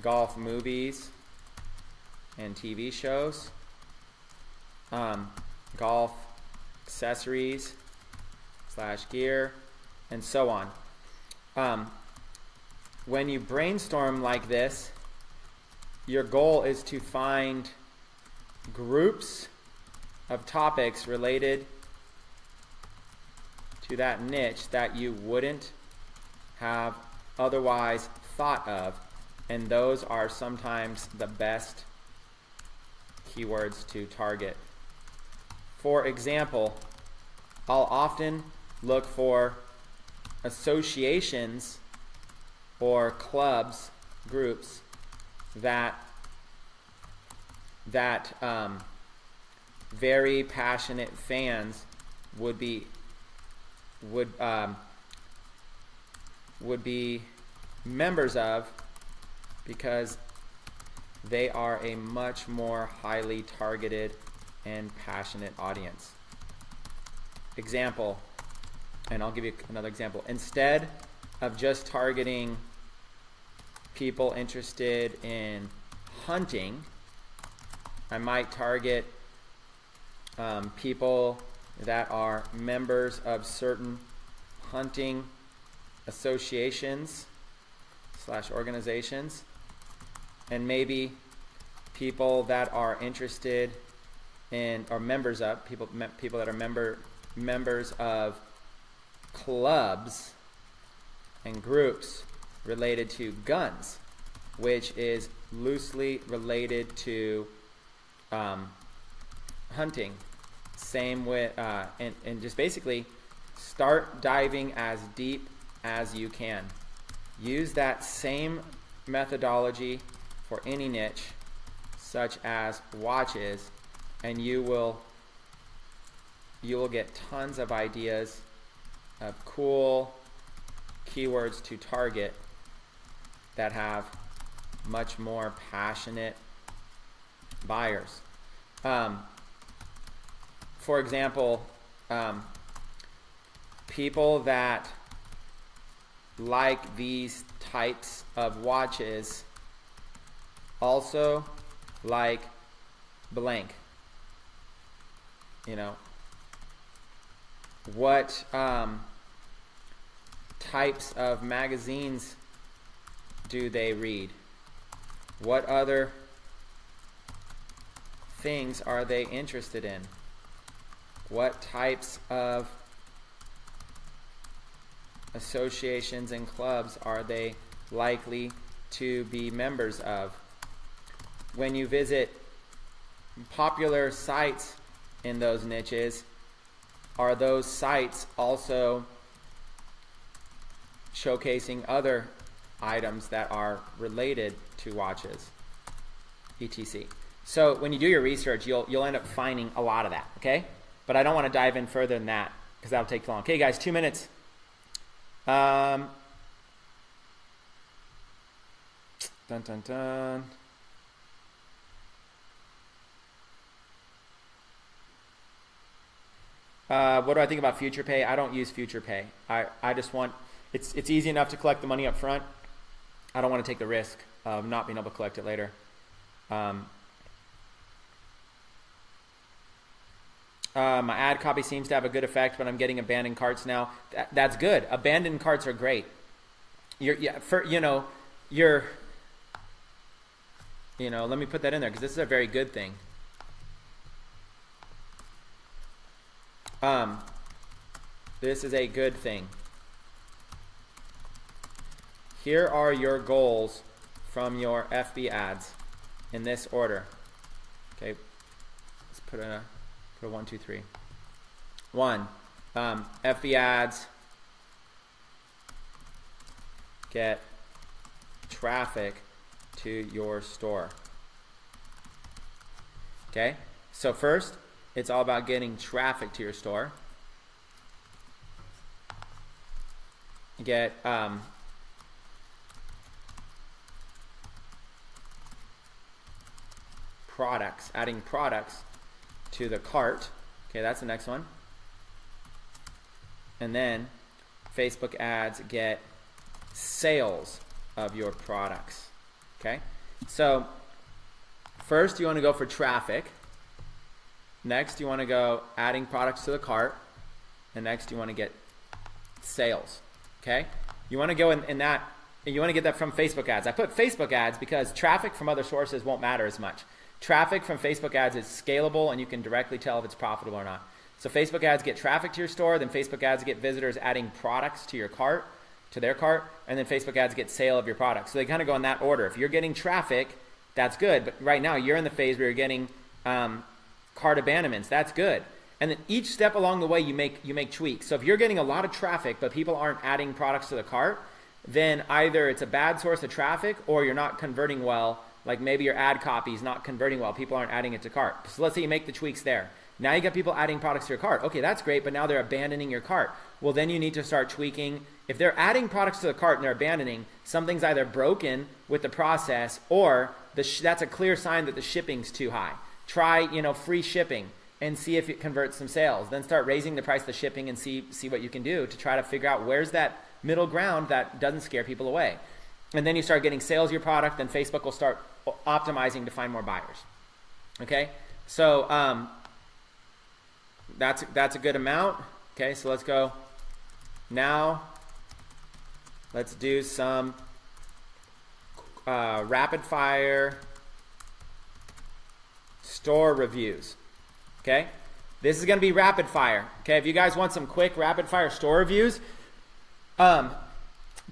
golf movies and TV shows, golf accessories / gear, and so on. When you brainstorm like this, your goal is to find groups of topics related to that niche that you wouldn't have otherwise thought of, and those are sometimes the best keywords to target. For example, I'll often look for associations or clubs, groups that very passionate fans would be members of, because they are a much more highly targeted and passionate audience. Example, and I'll give you another example. Instead of just targeting people interested in hunting, I might target people that are members of certain hunting associations / organizations, and maybe people that are interested in, or members of, people that are members of clubs and groups related to guns, which is loosely related to hunting. Same with, and just basically start diving as deep as you can. Use that same methodology for any niche, such as watches, and you will get tons of ideas of cool keywords to target that have much more passionate buyers. For example, people that like these types of watches also like blank. What types of magazines do they read? What other things are they interested in? What types of associations and clubs are they likely to be members of? When you visit popular sites in those niches, are those sites also showcasing other items that are related to watches, etc.? So when you do your research, you'll end up finding a lot of that, okay? But I don't want to dive in further than that because that'll take too long. Okay, guys, 2 minutes. Dun, dun, dun. What do I think about future pay? I don't use future pay. I just want, it's easy enough to collect the money up front. I don't want to take the risk of not being able to collect it later. My ad copy seems to have a good effect, but I'm getting abandoned carts now. That's good. Abandoned carts are great. Let me put that in there because this is a very good thing. This is a good thing. Here are your goals from your FB ads in this order. Okay, let's put a 1, 2, 3. 1, FB ads get traffic to your store. Okay, so first, it's all about getting traffic to your store. Get products, adding products to the cart. Okay, that's the next one. And then Facebook ads get sales of your products. Okay, so first you want to go for traffic. Next you want to go adding products to the cart. And next you want to get sales. Okay, you want to go in that, and you want to get that from Facebook ads. I put Facebook ads because traffic from other sources won't matter as much. Traffic from Facebook ads is scalable and you can directly tell if it's profitable or not. So Facebook ads get traffic to your store, then Facebook ads get visitors adding products to your cart, to their cart, and then Facebook ads get sale of your products. So they kind of go in that order. If you're getting traffic, that's good. But right now you're in the phase where you're getting cart abandonments. That's good. And then each step along the way you make tweaks. So if you're getting a lot of traffic but people aren't adding products to the cart, then either it's a bad source of traffic or you're not converting well. Like maybe your ad copy is not converting well. People aren't adding it to cart. So let's say you make the tweaks there. Now you got people adding products to your cart. Okay, that's great, but now they're abandoning your cart. Well, then you need to start tweaking. If they're adding products to the cart and they're abandoning, something's either broken with the process or that's a clear sign that the shipping's too high. Try, free shipping and see if it converts some sales. Then start raising the price of the shipping and see what you can do to try to figure out where's that middle ground that doesn't scare people away. And then you start getting sales of your product, then Facebook will start optimizing to find more buyers. Okay, so that's a good amount. Okay, so let's go. Now let's do some rapid fire store reviews. Okay, this is going to be rapid fire. Okay, if you guys want some quick rapid fire store reviews,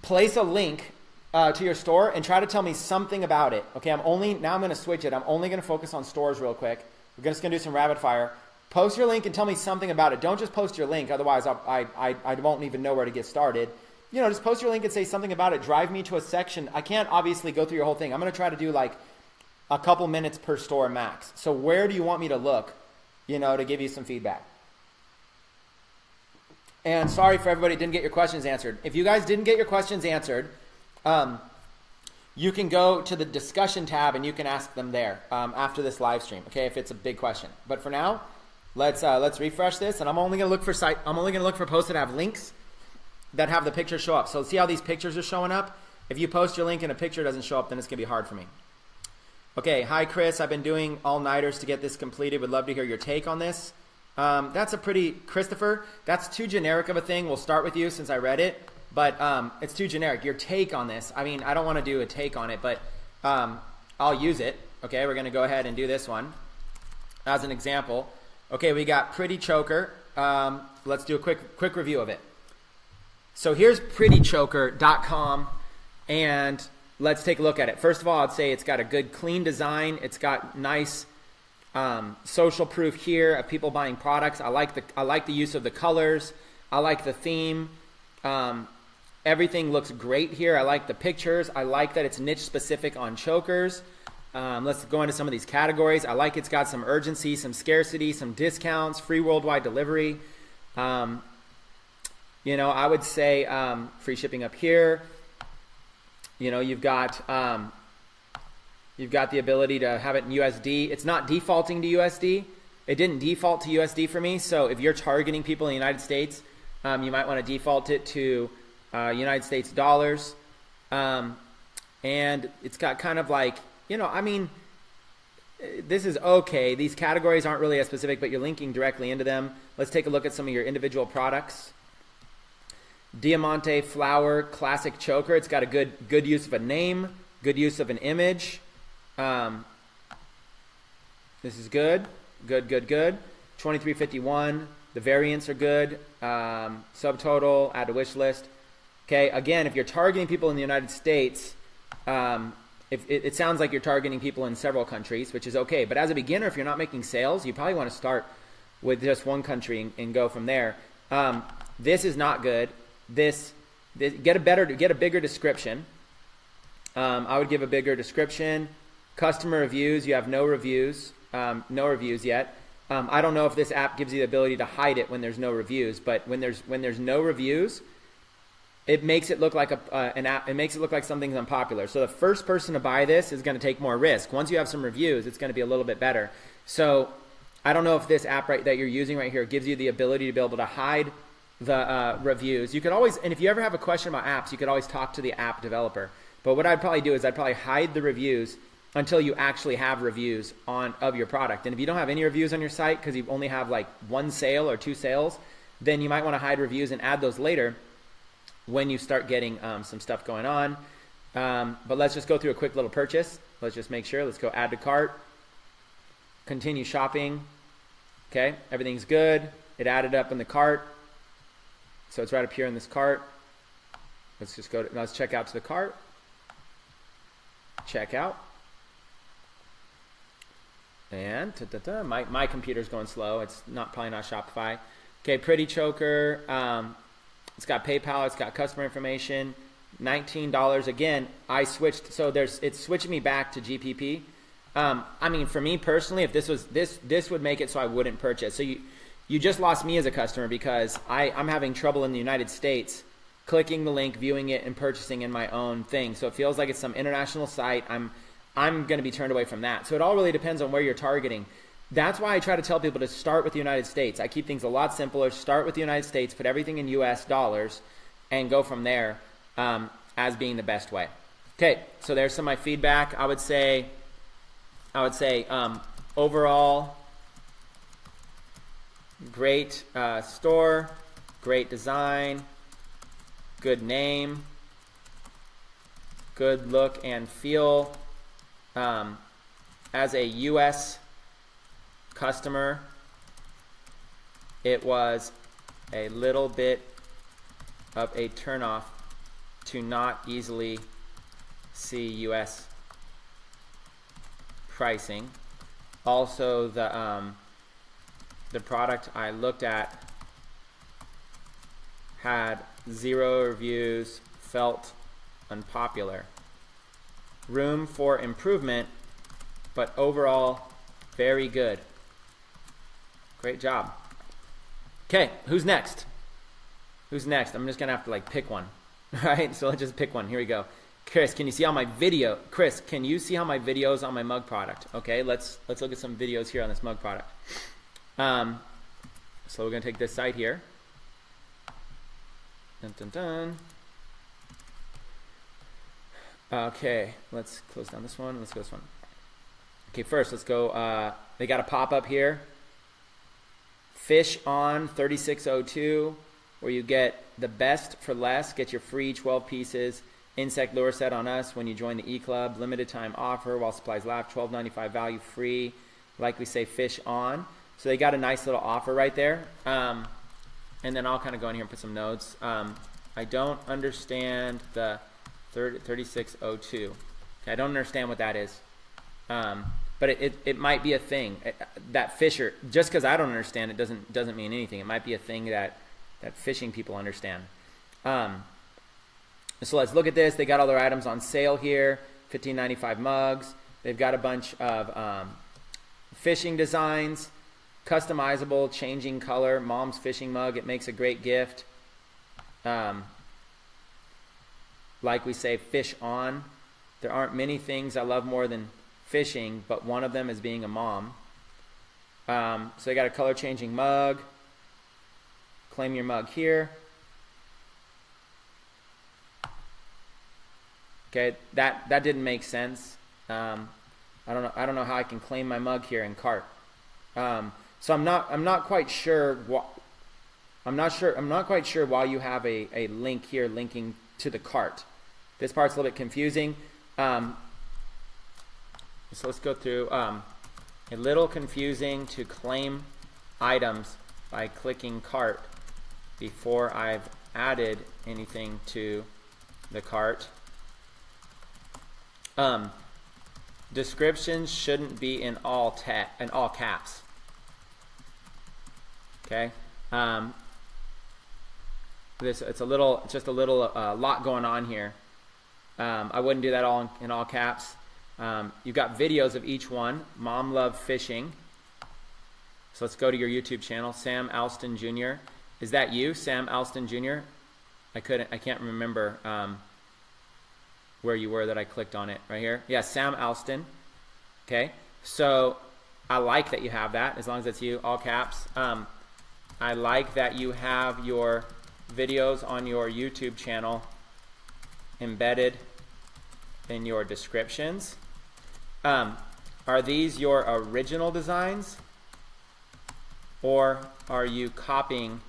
place a link to your store and try to tell me something about it. Okay, now I'm going to switch it. I'm only going to focus on stores real quick. We're just going to do some rapid fire. Post your link and tell me something about it. Don't just post your link, otherwise I won't even know where to get started. Just post your link and say something about it. Drive me to a section. I can't obviously go through your whole thing. I'm going to try to do like a couple minutes per store max. So where do you want me to look, to give you some feedback? And sorry for everybody who didn't get your questions answered. If you guys didn't get your questions answered, you can go to the discussion tab and you can ask them there after this live stream. Okay, if it's a big question. But for now, let's refresh this, and I'm only gonna look for posts that have links that have the pictures show up. So see how these pictures are showing up? If you post your link and a picture doesn't show up, then it's gonna be hard for me. Okay, hi Chris. I've been doing all-nighters to get this completed. Would love to hear your take on this. That's a pretty, Christopher, that's too generic of a thing. We'll start with you since I read it, but it's too generic. Your take on this, I mean, I don't want to do a take on it, but I'll use it. Okay, we're going to go ahead and do this one as an example. Okay, we got pretty choker. Let's do a quick review of it. So here's prettychoker.com, and let's take a look at it. First of all, I'd say it's got a good clean design. It's got nice social proof here of people buying products. I like the use of the colors. I like the theme. Everything looks great here. I like the pictures. I like that it's niche specific on chokers. Let's go into some of these categories. I like it's got some urgency, some scarcity, some discounts, free worldwide delivery. You know, I would say free shipping up here. You know, you've got the ability to have it in USD. It's not defaulting to USD. It didn't default to USD for me. So if you're targeting people in the United States, you might want to default it to United States dollars. And it's got kind of like, you know, I mean, this is okay. These categories aren't really as specific, but you're linking directly into them. Let's take a look at some of your individual products. Diamante Flower Classic Choker. It's got a good use of a name, good use of an image. This is good. Good. 2351. The variants are good. Subtotal, add to wish list. Okay, again, if you're targeting people in the United States, if it sounds like you're targeting people in several countries, which is okay. But as a beginner, if you're not making sales, you probably want to start with just one country and go from there. This is not good. This get a bigger description. I would give a bigger description. Customer reviews, you have no reviews yet. I don't know if this app gives you the ability to hide it when there's no reviews, but when there's no reviews, it makes it look like an app. It makes it look like something's unpopular. So the first person to buy this is going to take more risk. Once you have some reviews, it's going to be a little bit better. So I don't know if this app that you're using right here gives you the ability to be able to hide the reviews. You could always, and if you ever have a question about apps, you could always talk to the app developer. But what I'd probably do is I'd probably hide the reviews until you actually have reviews of your product. And if you don't have any reviews on your site because you only have like one sale or two sales, then you might want to hide reviews and add those later when you start getting some stuff going on. But let's just go through a quick little purchase. Let's just make sure. Let's go add to cart. Continue shopping. Okay, everything's good. It added up in the cart. So it's right up here in this cart. Let's just let's check out to the cart. Check out. And my computer's going slow. It's probably not Shopify. Okay, pretty choker. It's got PayPal. It's got customer information. $19 again. I switched, so it's switching me back to GPP. I mean, for me personally, if this would make it so I wouldn't purchase. So you just lost me as a customer because I'm having trouble in the United States clicking the link, viewing it, and purchasing in my own thing. So it feels like it's some international site. I'm going to be turned away from that. So it all really depends on where you're targeting. That's why I try to tell people to start with the United States. I keep things a lot simpler. Start with the United States, put everything in US dollars, and go from there as being the best way. Okay, so there's some of my feedback. I would say overall, great store, great design, good name, good look and feel. As a US customer, it was a little bit of a turnoff to not easily see US pricing. Also, the product I looked at had 0 reviews, felt unpopular. Room for improvement, but overall very good. Great job. Okay, who's next? I'm just gonna have to like pick one. Right? So let's just pick one. Here we go. Chris, can you see how my video? Chris, can you see how my videos on my mug product? Okay, let's look at some videos here on this mug product. So we're gonna take this site here. Dun, dun, dun. Okay, let's close down this one. Let's go this one. Okay, first let's go. They got a pop up here. Fish on 3602, where you get the best for less, get your free 12 pieces insect lure set on us when you join the e-club. Limited time offer while supplies last, $12.95 value free. Like we say, fish on. So they got a nice little offer right there. And then I'll kind of go in here and put some notes. I don't understand the 3602. Okay, I don't understand what that is. But it might be a thing. That fisher, just because I don't understand it doesn't mean anything. It might be a thing that fishing people understand. So let's look at this. They got all their items on sale here. $15.95 mugs. They've got a bunch of fishing designs, customizable, changing color, mom's fishing mug. It makes a great gift. Like we say, fish on. There aren't many things I love more than fishing, but one of them is being a mom. So they got a color changing mug. Claim your mug here. Okay, that didn't make sense. I don't know how I can claim my mug here in cart. So I'm not quite sure I'm not quite sure why you have a link here linking to the cart. This part's a little bit confusing. So let's go through. A little confusing to claim items by clicking cart before I've added anything to the cart. Descriptions shouldn't be in all caps. Okay. It's just a little lot going on here. I wouldn't do that all in all caps. You've got videos of each one. Mom Love Fishing. So let's go to your YouTube channel, Sam Alston Jr. Is that you, Sam Alston Jr.? I can't remember where you were that I clicked on it right here. Yeah, Sam Alston. Okay, so I like that you have that, as long as it's you, all caps. I like that you have your videos on your YouTube channel embedded in your descriptions. Are these your original designs, or are you copying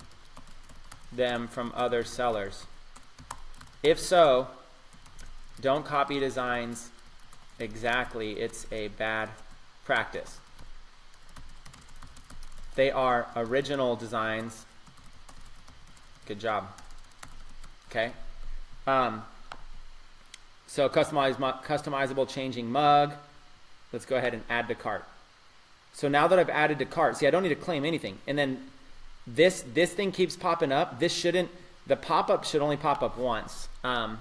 them from other sellers? If so, don't copy designs exactly. It's a bad practice. They are original designs. Good job. Okay. So customizable changing mug. Let's go ahead and add to cart. So now that I've added to cart, see, I don't need to claim anything. And then this thing keeps popping up. The pop-up should only pop up once. The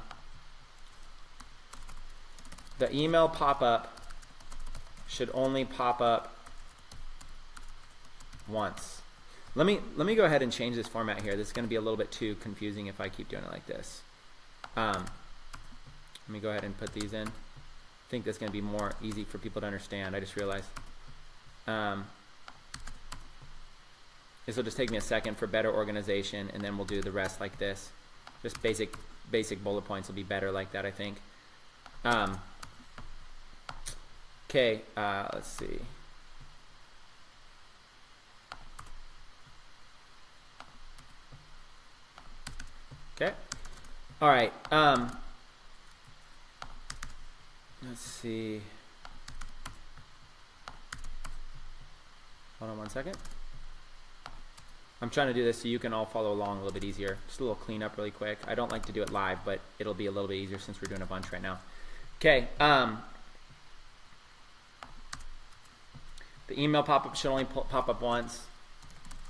email pop-up should only pop up once. Let me go ahead and change this format here. This is going to be a little bit too confusing if I keep doing it like this. Let me go ahead and put these in. I think that's going to be more easy for people to understand. I just realized. This will just take me a second for better organization, and then we'll do the rest like this. Just basic bullet points will be better like that, I think. Okay, let's see. Okay. All right. Let's see. Hold on one second. I'm trying to do this so you can all follow along a little bit easier. Just a little cleanup really quick. I don't like to do it live, but it'll be a little bit easier since we're doing a bunch right now. Okay. The email pop-up should only pop up once.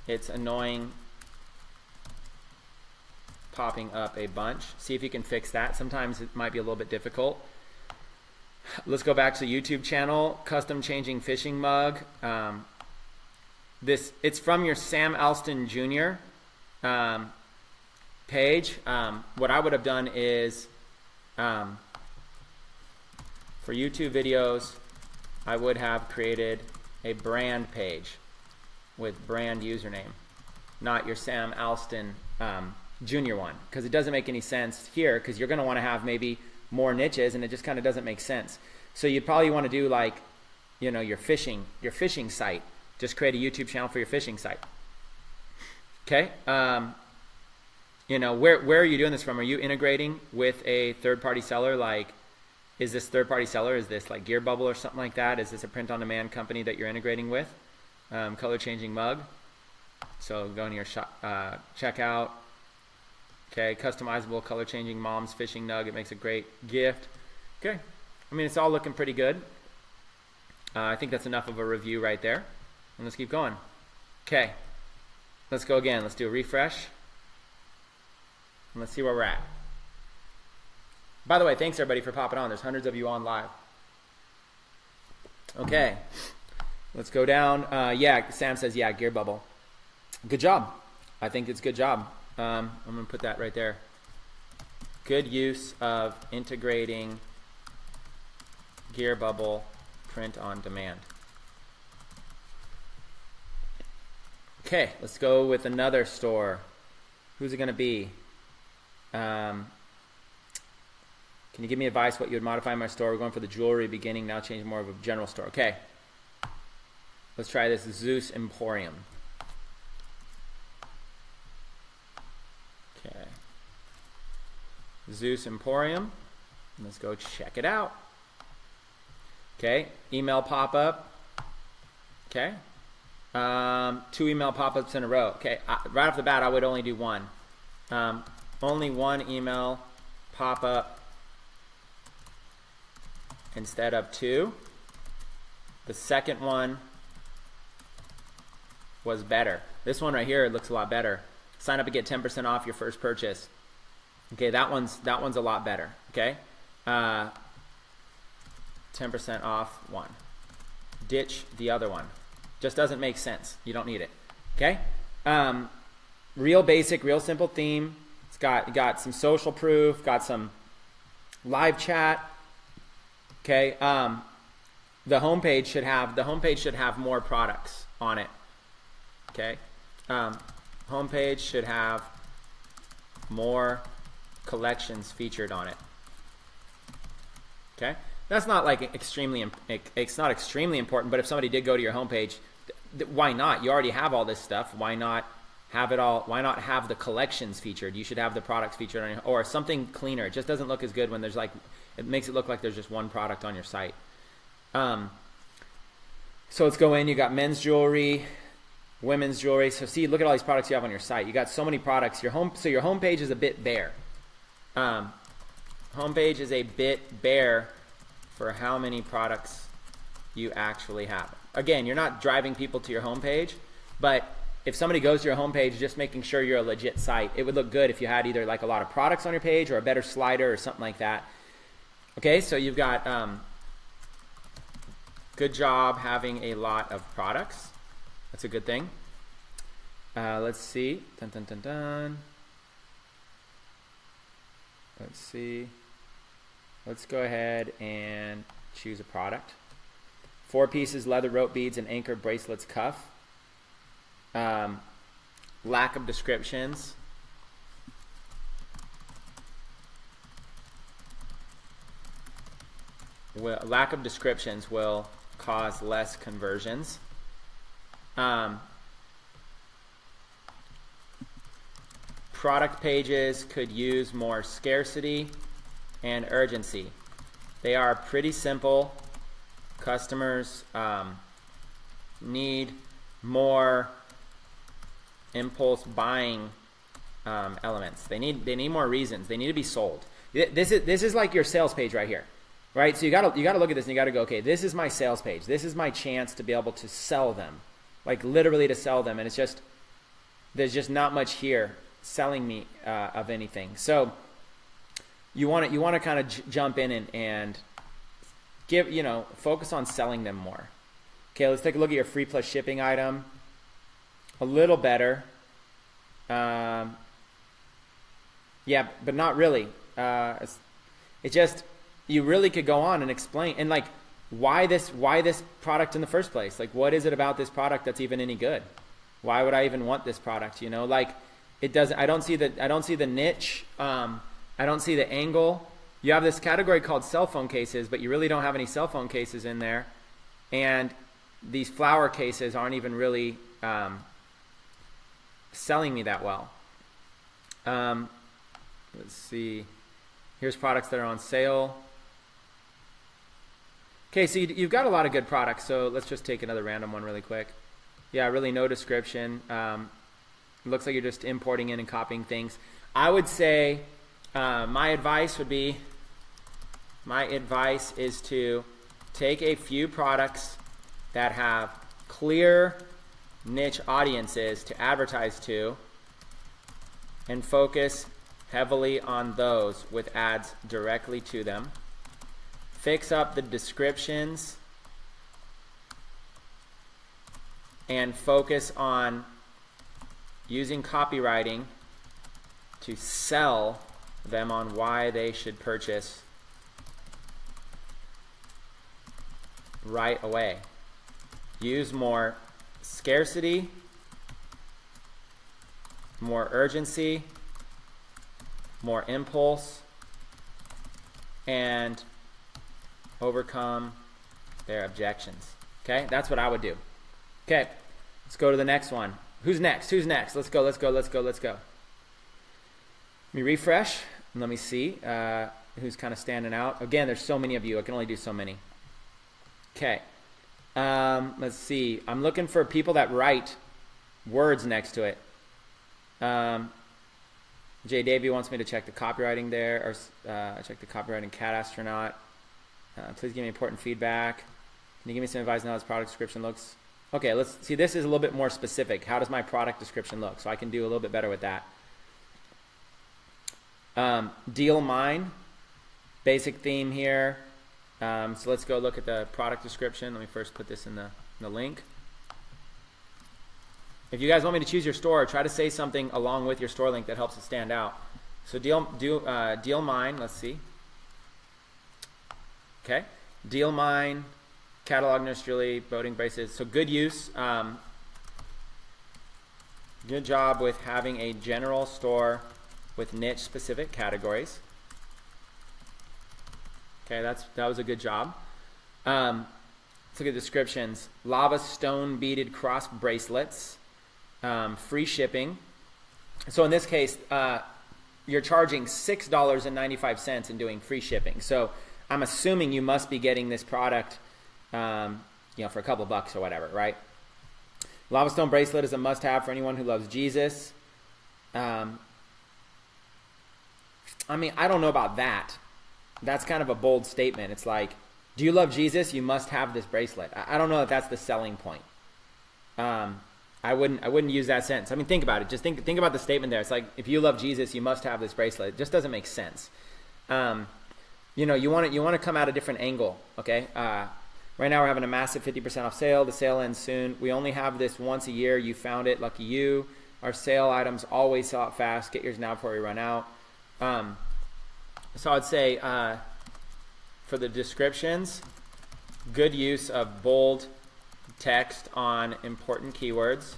It's annoying popping up a bunch. See if you can fix that. Sometimes it might be a little bit difficult. Let's go back to the YouTube channel, custom changing fishing mug. It's from your Sam Alston Jr. Page. What I would have done is for YouTube videos, I would have created a brand page with brand username, not your Sam Alston Jr. one, because it doesn't make any sense here, because you're going to want to have maybe more niches, and it just kind of doesn't make sense. So you'd probably want to do like, your fishing site. Just create a YouTube channel for your fishing site. Okay. You know, where are you doing this from? Are you integrating with a third-party seller? Like, is this third-party seller? Is this like Gear Bubble or something like that? Is this a print-on-demand company that you're integrating with? Color-changing mug. So go into your checkout. Okay, customizable color-changing mom's fishing nug. It makes a great gift. Okay, I mean, it's all looking pretty good. I think that's enough of a review right there. And let's keep going. Okay, let's go again. Let's do a refresh. And let's see where we're at. By the way, thanks everybody for popping on. There's hundreds of you on live. Okay, let's go down. Yeah, Sam says, yeah, Gear Bubble. Good job. I think it's good job. I'm going to put that right there. Good use of integrating Gear Bubble print on demand. Okay, let's go with another store. Who's it going to be? Can you give me advice what you would modify in my store? We're going for the jewelry beginning, now change more of a general store. Okay, let's try this Zeus Emporium. Okay, Zeus Emporium. Let's go check it out. Okay, email pop-up. Okay, 2 email pop-ups in a row. Okay, right off the bat, I would only do one. Only one email pop-up instead of 2. The second one was better. This one right here looks a lot better. Sign up and get 10% off your first purchase. Okay, that one's a lot better. Okay, 10% off one. Ditch the other one. Just doesn't make sense. You don't need it. Okay, real basic, real simple theme. It's got some social proof. Got some live chat. Okay, the homepage should have more products on it. Okay, homepage should have more collections featured on it. Okay, that's not like it's not extremely important, but if somebody did go to your homepage, why not? You already have all this stuff. Why not have it all? Why not have the collections featured? You should have the products featured on your, or something cleaner. It just doesn't look as good when there's like, it makes it look like there's just one product on your site. So let's go in. You got men's jewelry, women's jewelry. So see, look at all these products you have on your site. You got so many products. So your homepage is a bit bare. Homepage is a bit bare for how many products you actually have. Again, you're not driving people to your homepage, but if somebody goes to your homepage just making sure you're a legit site, it would look good if you had either like a lot of products on your page or a better slider or something like that. Okay, so you've got good job having a lot of products. That's a good thing. Let's see. Dun, dun, dun, dun. Let's see. Let's go ahead and choose a product. 4 pieces, leather rope beads, and anchor bracelets cuff. Lack of descriptions. Lack of descriptions will cause less conversions. Product pages could use more scarcity and urgency. They are pretty simple. Customers need more impulse buying elements. They need more reasons. They need to be sold. This is like your sales page right here, right? So you gotta look at this and you gotta go, okay, this is my sales page. This is my chance to be able to sell them, like literally to sell them. And it's just, there's just not much here selling me of anything. So you want to kind of jump in and give, focus on selling them more. Okay, let's take a look at your free plus shipping item. A little better. Yeah, but not really. It just, you really could go on and explain and like why this product in the first place. Like, what is it about this product that's even any good? Why would I even want this product? Like it doesn't. I don't see the niche. I don't see the angle. You have this category called cell phone cases, but you really don't have any cell phone cases in there. And these flower cases aren't even really selling me that well. Let's see. Here's products that are on sale. Okay, so you've got a lot of good products, so let's just take another random one really quick. Yeah, really no description. Looks like you're just importing in and copying things. I would say my advice is to take a few products that have clear niche audiences to advertise to and focus heavily on those with ads directly to them. Fix up the descriptions and focus on using copywriting to sell them on why they should purchase right away. Use more scarcity, more urgency, more impulse, and overcome their objections. Okay, that's what I would do. Okay, let's go to the next one. Who's next? Who's next? Let's go, let's go, let's go, let's go. Let me refresh and let me see who's kind of standing out. Again, there's so many of you. I can only do so many. Okay, let's see. I'm looking for people that write words next to it. Jay Davey wants me to check the copywriting there, or check the copywriting Cat Astronaut. Please give me important feedback. Can you give me some advice on how this product description looks? Okay, let's see. This is a little bit more specific. How does my product description look? So I can do a little bit better with that. Deal mine, basic theme here. So let's go look at the product description. Let me first put this in the link. If you guys want me to choose your store, try to say something along with your store link that helps it stand out. So deal mine, let's see. Okay, deal mine, catalog nurse Julie, boating braces. So good use. Good job with having a general store with niche specific categories. Okay, that was a good job. Let's look at descriptions. Lava stone beaded cross bracelets. Free shipping. So in this case, you're charging $6.95 and doing free shipping. So I'm assuming you must be getting this product, for a couple bucks or whatever, right? Lava stone bracelet is a must-have for anyone who loves Jesus. I don't know about that. That's kind of a bold statement. It's like, do you love Jesus? You must have this bracelet. I don't know if that's the selling point. I wouldn't use that sentence. Think about it. Just think about the statement there. It's like, if you love Jesus, you must have this bracelet. It just doesn't make sense. You want to come at a different angle. Okay. Right now we're having a massive 50% off sale. The sale ends soon. We only have this once a year. You found it. Lucky you. Our sale items always sell out fast. Get yours now before we run out. So I'd say for the descriptions, good use of bold text on important keywords.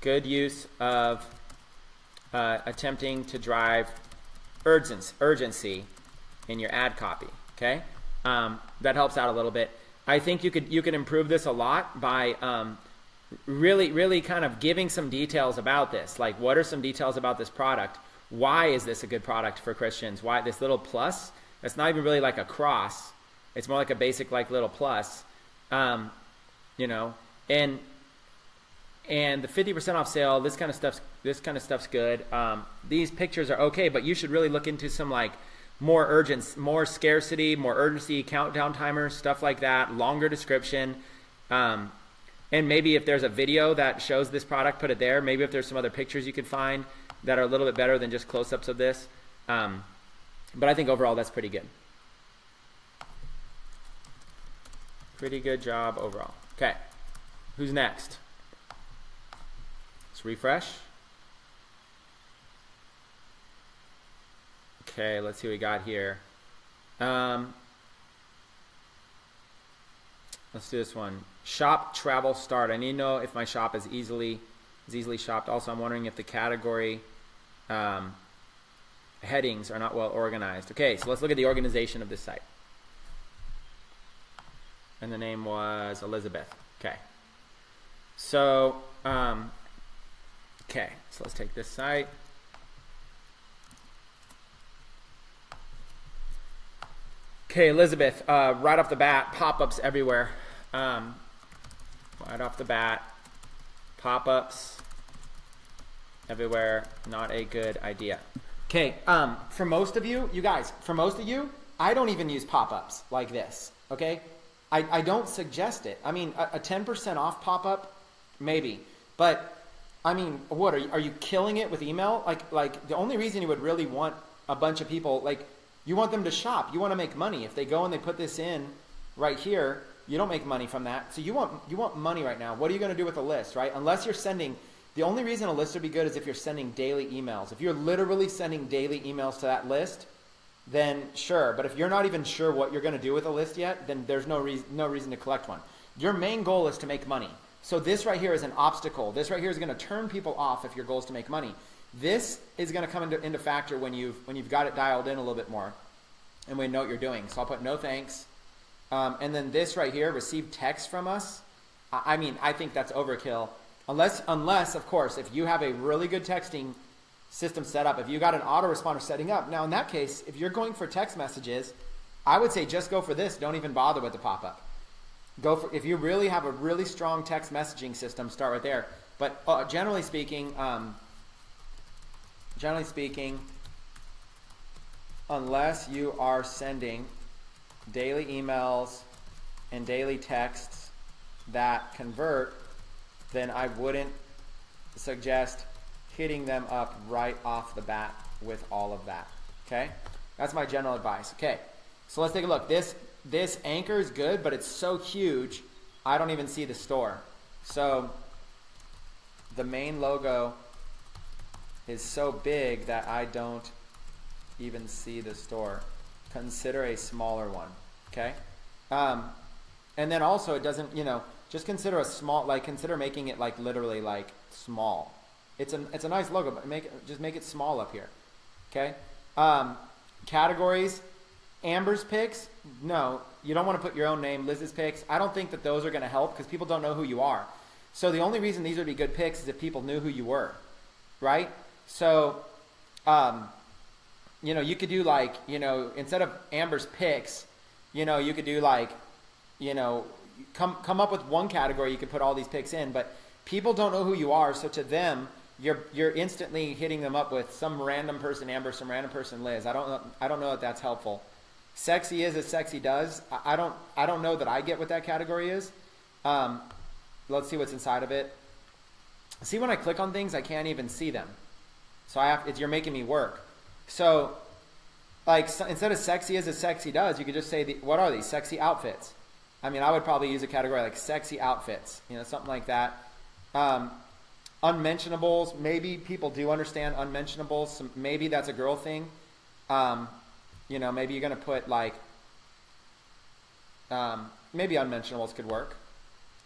Good use of attempting to drive urgency in your ad copy. Okay, that helps out a little bit. I think you could improve this a lot by really kind of giving some details about this. Like, what are some details about this product? Why is this a good product for Christians? Why this little plus? It's not even really like a cross. It's more like a basic little plus. And the 50% off sale, this kind of stuff's good. These pictures are okay, but you should really look into some more scarcity, more urgency, countdown timers, stuff like that, longer description. And maybe if there's a video that shows this product, put it there. Maybe if there's some other pictures you could find that are a little bit better than just close-ups of this. But I think overall that's pretty good. Pretty good job overall. Okay, who's next? Let's refresh. Okay, let's see what we got here. Let's do this one. Shop, travel, start. I need to know if my shop is easily shopped. Also, I'm wondering if the category headings are not well organized. Okay, so let's look at the organization of this site. And the name was Elizabeth. Okay. So Okay, so let's take this site. Okay, Elizabeth, right off the bat, pop-ups everywhere. Right off the bat, pop-ups everywhere, not a good idea. Okay, for most of you, I don't even use pop-ups like this, okay? I don't suggest it. I mean, a 10% off pop-up, maybe. But, I mean, what, are you killing it with email? Like the only reason you would really want a bunch of people, like, you want them to shop. You want to make money. If they go and they put this in right here, you don't make money from that. So you want money right now. What are you going to do with a list, right? Unless you're sending, the only reason a list would be good is if you're sending daily emails. If you're literally sending daily emails to that list, then sure. But if you're not even sure what you're going to do with a list yet, then there's no reason to collect one. Your main goal is to make money. So this right here is an obstacle. This right here is going to turn people off if your goal is to make money. This is going to come into factor when you've got it dialed in a little bit more and we know what you're doing. So I'll put no thanks. And then this right here, receive text from us. I mean, I think that's overkill. Unless, of course, if you have a really good texting system set up, if you got an autoresponder setting up. Now, in that case, if you're going for text messages, I would say just go for this. Don't even bother with the pop-up. If you really have a really strong text messaging system, start right there. But generally speaking, unless you are sending daily emails and daily texts that convert, then I wouldn't suggest hitting them up right off the bat with all of that. Okay? That's my general advice. Okay, so let's take a look. This anchor is good, but it's so huge, I don't even see the store. So the main logo is so big that I don't even see the store. Consider a smaller one, okay? And then also it doesn't, just consider a small, consider making it literally small. It's a nice logo, but just make it small up here, okay? Categories, Amber's picks, no, you don't want to put your own name. Liz's picks, I don't think that those are going to help because people don't know who you are. So the only reason these would be good picks is if people knew who you were, right? So, you could do instead of Amber's picks, you could do come up with one category you could put all these picks in, but people don't know who you are, so to them, you're instantly hitting them up with some random person Amber, some random person Liz. I don't know if that's helpful. Sexy is as sexy does. I don't know that I get what that category is. Let's see what's inside of it. See, when I click on things, I can't even see them. So you're making me work. So, instead of sexy as sexy does, you could just say, what are these? Sexy outfits. I mean, I would probably use a category like sexy outfits, something like that. Unmentionables, maybe people do understand unmentionables. So maybe that's a girl thing. Maybe you're going to put maybe unmentionables could work.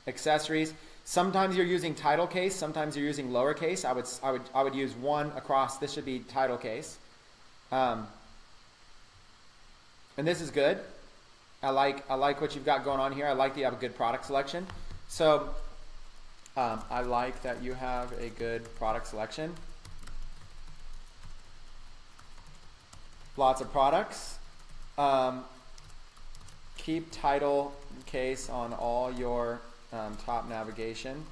Accessories. Sometimes you're using title case. Sometimes you're using lowercase. I would use one across. This should be title case. And this is good. I like what you've got going on here. I like that you have a good product selection. So I like that you have a good product selection. Lots of products. Keep title case on all your top navigation.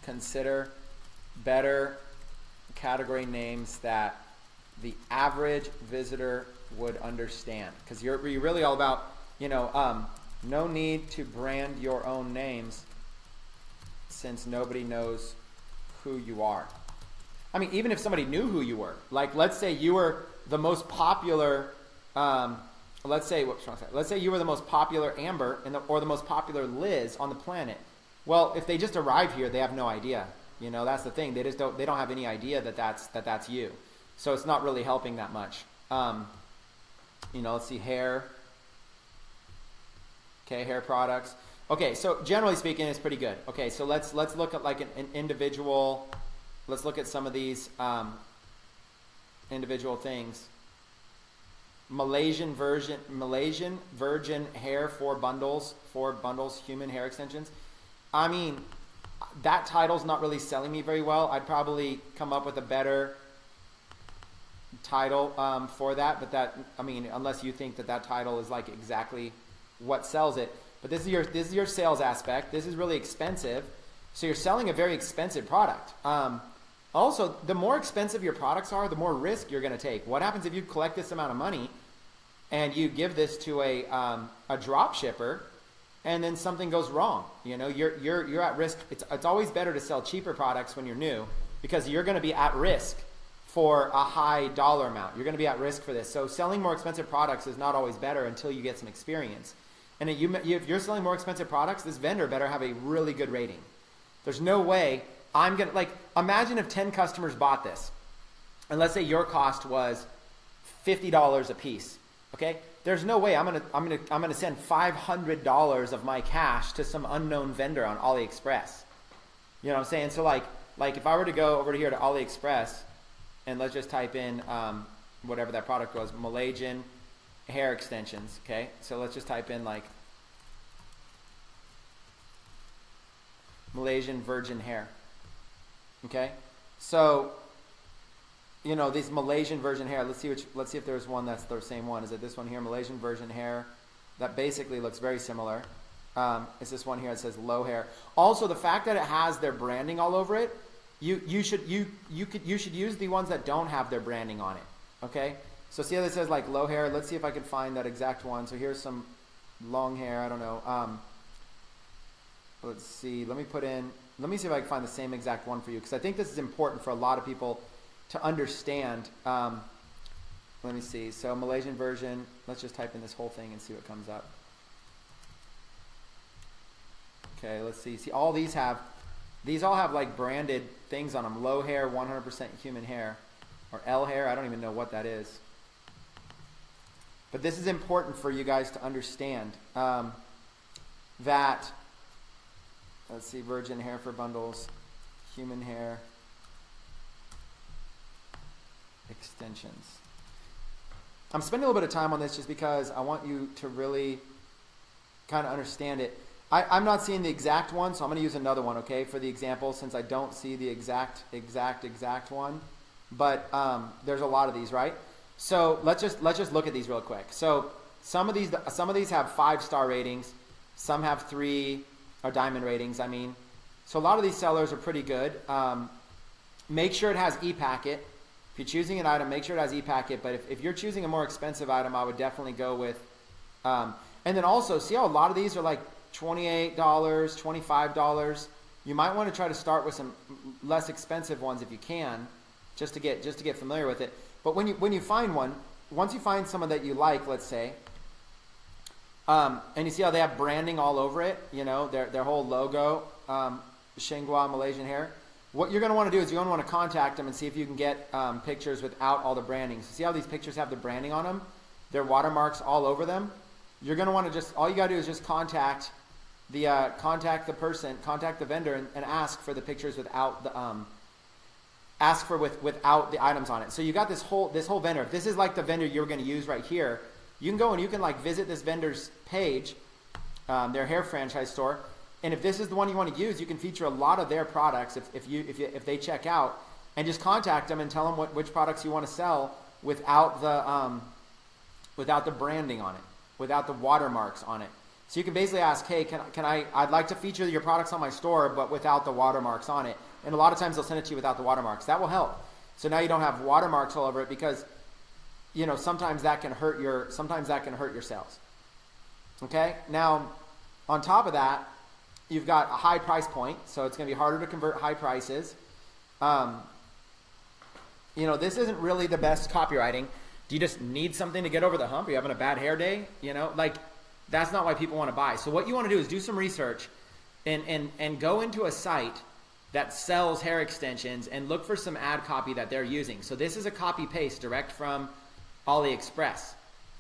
Consider better category names that the average visitor would understand, because you're really all about no need to brand your own names since nobody knows who you are. I mean, even if somebody knew who you were, let's say you were the most popular let's say you were the most popular Amber or the most popular Liz on the planet. Well, if they just arrive here, they have no idea. That's the thing. They don't have any idea that that's you. So it's not really helping that much. Let's see, hair. Okay, hair products. Okay, so generally speaking, it's pretty good. Okay, so let's look at an individual. Let's look at some of these individual things. Malaysian virgin hair, 4 bundles, human hair extensions. I mean, that title's not really selling me very well. I'd probably come up with a better title for that, but that, I mean, unless you think that title is like exactly what sells it. But this is your sales aspect. This is really expensive. So you're selling a very expensive product. Also, the more expensive your products are, the more risk you're going to take. What happens if you collect this amount of money and you give this to a drop shipper and then something goes wrong? You know, you're at risk. It's always better to sell cheaper products when you're new, because you're going to be at risk for a high dollar amount. You're going to be at risk for this. So selling more expensive products is not always better until you get some experience. And if you're selling more expensive products, this vendor better have a really good rating. There's no way I'm going to, like, imagine if 10 customers bought this, and let's say your cost was $50 a piece. Okay? There's no way I'm going to send $500 of my cash to some unknown vendor on AliExpress. You know what I'm saying? So like if I were to go over here to AliExpress, and let's just type in whatever that product was, Malaysian hair extensions. Okay, so let's just type in like Malaysian virgin hair. Okay, so you know, these Malaysian virgin hair. Let's see if there's one that's the same one. Is it this one here, Malaysian virgin hair? That basically looks very similar. It's this one here that says low hair. Also, the fact that it has their branding all over it, you should use the ones that don't have their branding on it. Okay, so see how this says like low hair. Let's see if I can find that exact one. So here's some long hair. I don't know. Let's see. Let me see if I can find the same exact one for you, because I think this is important for a lot of people to understand. Let me see. So Malaysian version. Let's just type in this whole thing and see what comes up. Okay, let's see. See, all these all have like branded things on them. Low hair, 100% human hair, or L hair. I don't even know what that is. But this is important for you guys to understand that. Let's see, virgin hair for bundles, human hair extensions. I'm spending a little bit of time on this just because I want you to really kind of understand it. I'm not seeing the exact one, so I'm going to use another one, okay, for the example, since I don't see the exact one. But there's a lot of these, right? So let's just look at these real quick. So some of these have 5-star ratings, some have 3 or diamond ratings. I mean, so a lot of these sellers are pretty good. Make sure it has e-packet. If you're choosing an item, make sure it has e-packet. But if you're choosing a more expensive item, I would definitely go with. And then also, see how a lot of these are like $28, $25. You might want to try to start with some less expensive ones if you can, just to get familiar with it. But when you find one, once you find someone that you like, let's say, and you see how they have branding all over it, you know, their whole logo, Shenghua Malaysian hair. What you're going to want to do is you're going to want to contact them and see if you can get pictures without all the branding. So see how these pictures have the branding on them? Their watermarks all over them. You're going to want to all you got to do is just contact the vendor and ask for the pictures without the without the items on it. So you got this whole vendor. If this is like the vendor you're going to use right here, you can go and you can like visit this vendor's page, their hair franchise store, and if this is the one you want to use, you can feature a lot of their products if they check out, and just contact them and tell them which products you want to sell without the branding on it, without the watermarks on it. So you can basically ask, hey, I'd like to feature your products on my store, but without the watermarks on it. And a lot of times they'll send it to you without the watermarks. That will help. So now you don't have watermarks all over it, because, you know, sometimes that can hurt your sales. Okay? Now, on top of that, you've got a high price point, so it's going to be harder to convert high prices. You know, this isn't really the best copywriting. Do you just need something to get over the hump? Are you having a bad hair day? You know, like, that's not why people want to buy. So what you want to do is do some research and go into a site that sells hair extensions and look for some ad copy that they're using. So this is a copy paste direct from AliExpress.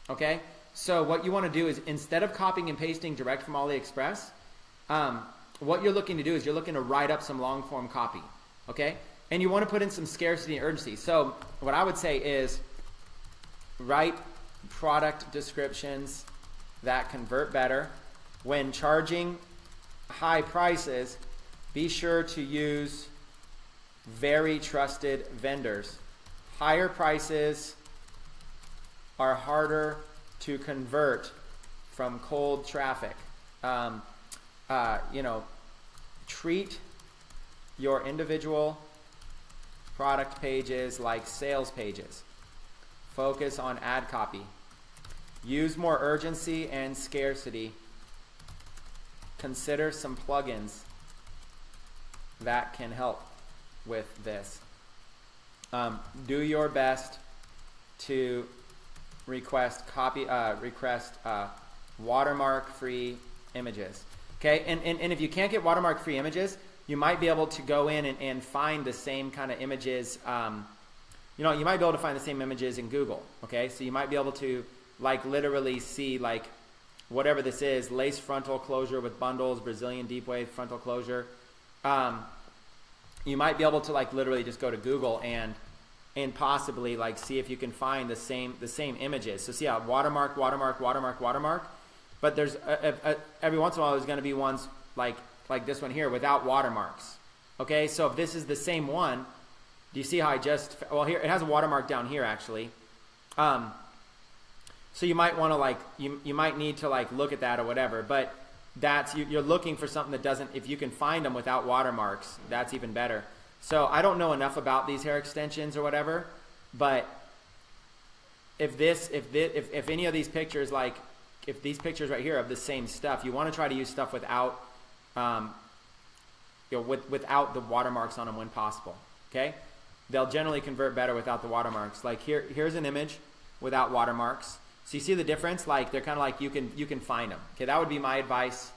Okay? So what you want to do is, instead of copying and pasting direct from AliExpress, what you're looking to do is you're looking to write up some long form copy. Okay? And you want to put in some scarcity and urgency. So what I would say is write product descriptions that convert better. When charging high prices, be sure to use very trusted vendors. Higher prices are harder to convert from cold traffic. Treat your individual product pages like sales pages. Focus on ad copy. Use more urgency and scarcity. Consider some plugins that can help with this. Do your best to request watermark-free images. Okay, and if you can't get watermark-free images, you might be able to go in and find the same kind of images. You might be able to find the same images in Google. Okay, so you might be able to literally see whatever this is, lace frontal closure with bundles, Brazilian deep wave frontal closure. You might be able to literally just go to Google and possibly see if you can find the same images. So see how watermark, but there's every once in a while there's going to be ones like this one here without watermarks. Okay, so if this is the same one, do you see how here it has a watermark down here actually. So you might want to you might need to look at that or whatever, but that's you're looking for something that doesn't, if you can find them without watermarks, that's even better. So I don't know enough about these hair extensions or whatever, but if any of these pictures, if these pictures right here of the same stuff, you want to try to use stuff without without the watermarks on them when possible. Okay, they'll generally convert better without the watermarks. Here's an image without watermarks. So you see the difference? They're kind of you can find them. Okay, that would be my advice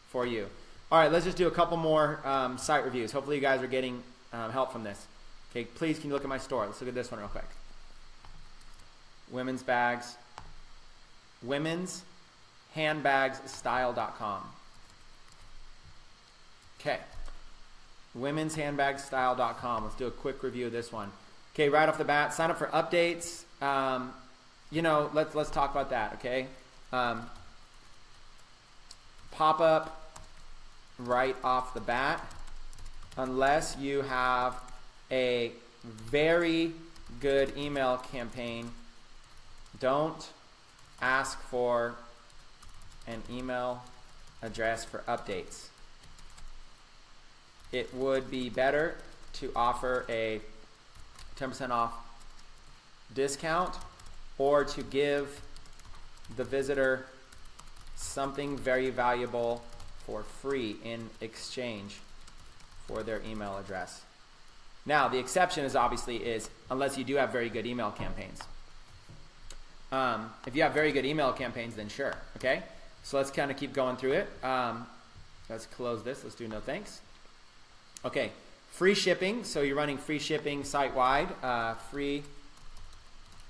for you. All right, let's just do a couple more site reviews. Hopefully you guys are getting help from this. Okay, please can you look at my store? Let's look at this one real quick. Women's bags. Women's handbagsstyle.com. Okay. Womenshandbagsstyle.com. Let's do a quick review of this one. Okay, right off the bat, sign up for updates. Let's talk about that, okay? Pop up right off the bat, unless you have a very good email campaign, don't ask for an email address for updates. It would be better to offer a 10% off discount or to give the visitor something very valuable for free in exchange for their email address. Now, the exception is unless you do have very good email campaigns. If you have very good email campaigns, then sure, okay? So let's kind of keep going through it. Let's close this. Let's do no thanks. Okay, free shipping. So you're running free shipping site-wide. Free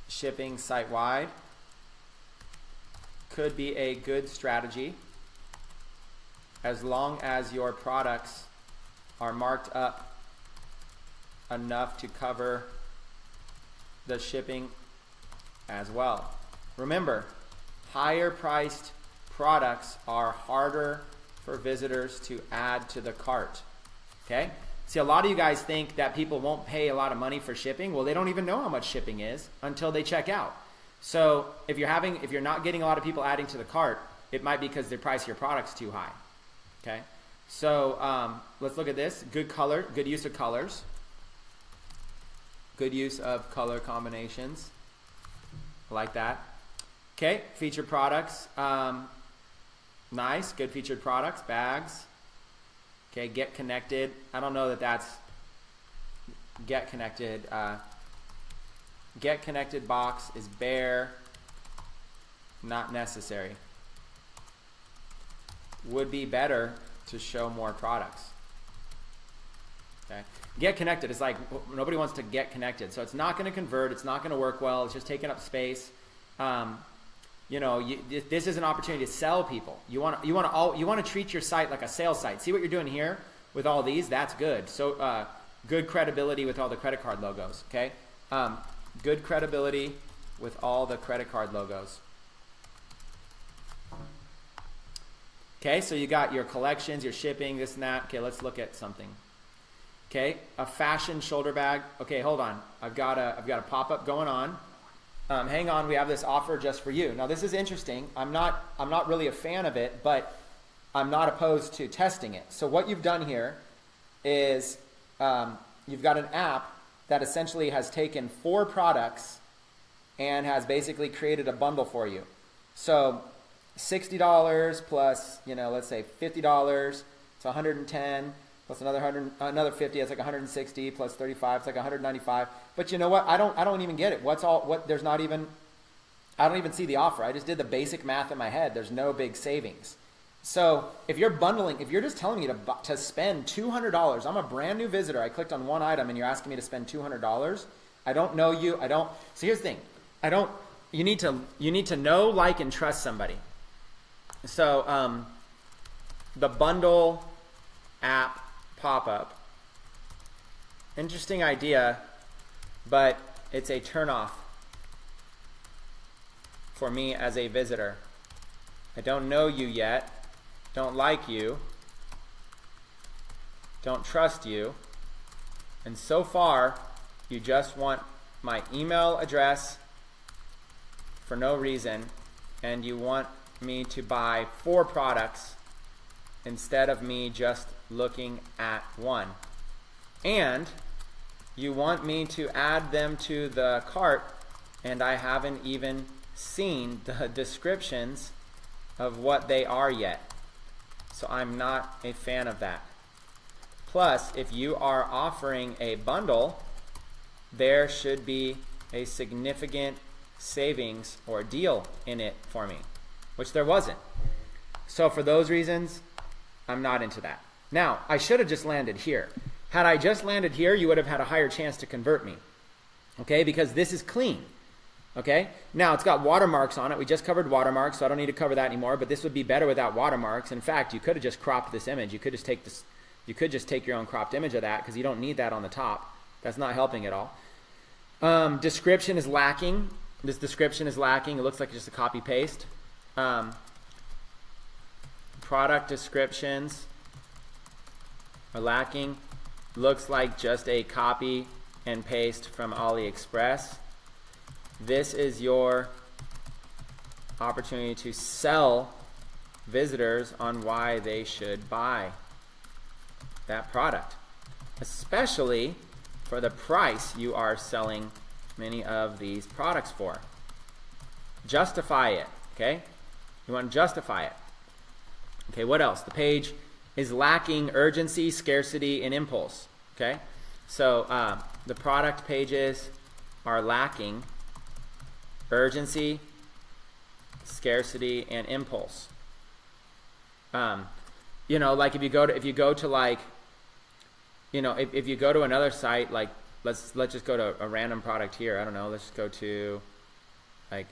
shipping site-wide could be a good strategy as long as your products are marked up enough to cover the shipping as well. Remember, higher priced products are harder for visitors to add to the cart. Okay? See, a lot of you guys think that people won't pay a lot of money for shipping. Well, they don't even know how much shipping is until they check out. So if you're not getting a lot of people adding to the cart, it might be because the price of your product's too high. Okay? So let's look at this. Good use of colors. Good use of color combinations. I like that. Okay, featured products. Nice, good featured products. Bags. Okay, get connected. I don't know that that's get connected. Get connected box is bare, not necessary. Would be better to show more products. Okay, get connected is nobody wants to get connected, so it's not going to convert. It's not going to work well. It's just taking up space. This is an opportunity to sell people. You want to treat your site like a sales site. See what you're doing here with all these? That's good. So good credibility with all the credit card logos. Okay, good credibility with all the credit card logos. Okay, so you got your collections, your shipping, this and that. Okay, let's look at something. Okay, a fashion shoulder bag. Okay, hold on. I've got a pop-up going on. Hang on, we have this offer just for you. Now this is interesting. I'm not really a fan of it, but I'm not opposed to testing it. So what you've done here is you've got an app that essentially has taken 4 products and has basically created a bundle for you. So $60 plus, let's say $50, it's $110, plus another 50, it's like 160, plus 35, it's like 195. But you know what? I don't even get it. I don't even see the offer. I just did the basic math in my head. There's no big savings. So if you're bundling, if you're just telling me to spend $200, I'm a brand new visitor. I clicked on one item and you're asking me to spend $200. I don't know you. So here's the thing. You need to know, like, and trust somebody. So the bundle app pop-up, interesting idea, but it's a turnoff for me as a visitor. I don't know you yet, don't like you, don't trust you, and so far you just want my email address for no reason, and you want me to buy 4 products instead of me just looking at one. And you want me to add them to the cart, and I haven't even seen the descriptions of what they are yet. So I'm not a fan of that. Plus, if you are offering a bundle, there should be a significant savings or deal in it for me, which there wasn't. So for those reasons, I'm not into that. Now, I should have just landed here. Had I just landed here, you would have had a higher chance to convert me, okay? Because this is clean, okay? Now, it's got watermarks on it. We just covered watermarks, so I don't need to cover that anymore, but this would be better without watermarks. In fact, you could have just cropped this image. You could just take this. You could just take your own cropped image of that because you don't need that on the top. That's not helping at all. Description is lacking. This description is lacking. It looks like just a copy-paste. Product descriptions are lacking. Looks like just a copy and paste from AliExpress. This is your opportunity to sell visitors on why they should buy that product, especially for the price you are selling many of these products for. Justify it, okay? You want to justify it. Okay, what else? The page is lacking urgency, scarcity, and impulse, okay? So the product pages are lacking urgency, scarcity, and impulse. Like if you go to like, if you go to another site, like let's just go to a random product here. I don't know. Let's just go to like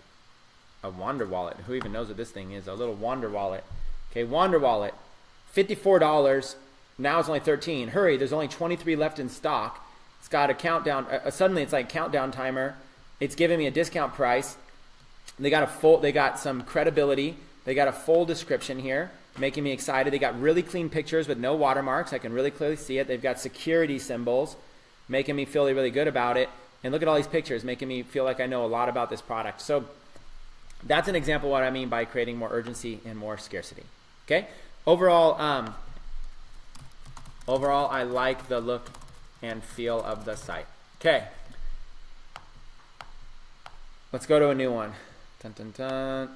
a Wander Wallet. Who even knows what this thing is? A little Wander Wallet. Okay, Wander Wallet, $54. Now it's only $13. Hurry, there's only 23 left in stock. It's got a countdown. Suddenly it's like countdown timer. It's giving me a discount price. They got some credibility. They got a full description here, making me excited. They got really clean pictures with no watermarks. I can really clearly see it. They've got security symbols, making me feel really good about it. And look at all these pictures, making me feel like I know a lot about this product. So that's an example of what I mean by creating more urgency and more scarcity. Okay. Overall, I like the look and feel of the site. Okay. Let's go to a new one. Dun, dun, dun.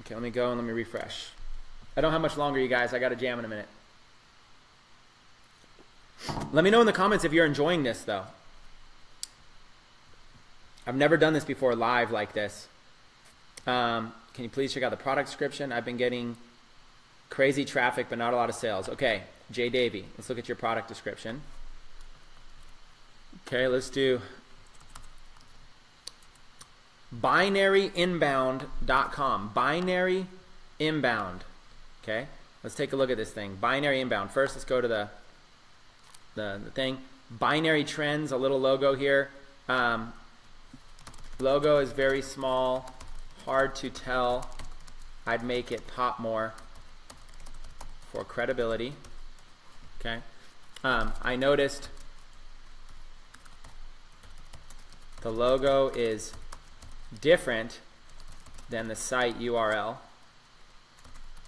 Okay, let me go and let me refresh. I don't have much longer, you guys. I got to jam in a minute. Let me know in the comments if you're enjoying this, though. I've never done this before live like this. Can you please check out the product description? I've been getting crazy traffic, but not a lot of sales. Okay, Jay Davey. Let's look at your product description. Okay, let's do binaryinbound.com. Binary inbound. Okay, let's take a look at this thing. Binary inbound. First, let's go to the thing. Binary trends, a little logo here. Logo is very small, hard to tell. I'd make it pop more for credibility. Okay. I noticed the logo is different than the site URL,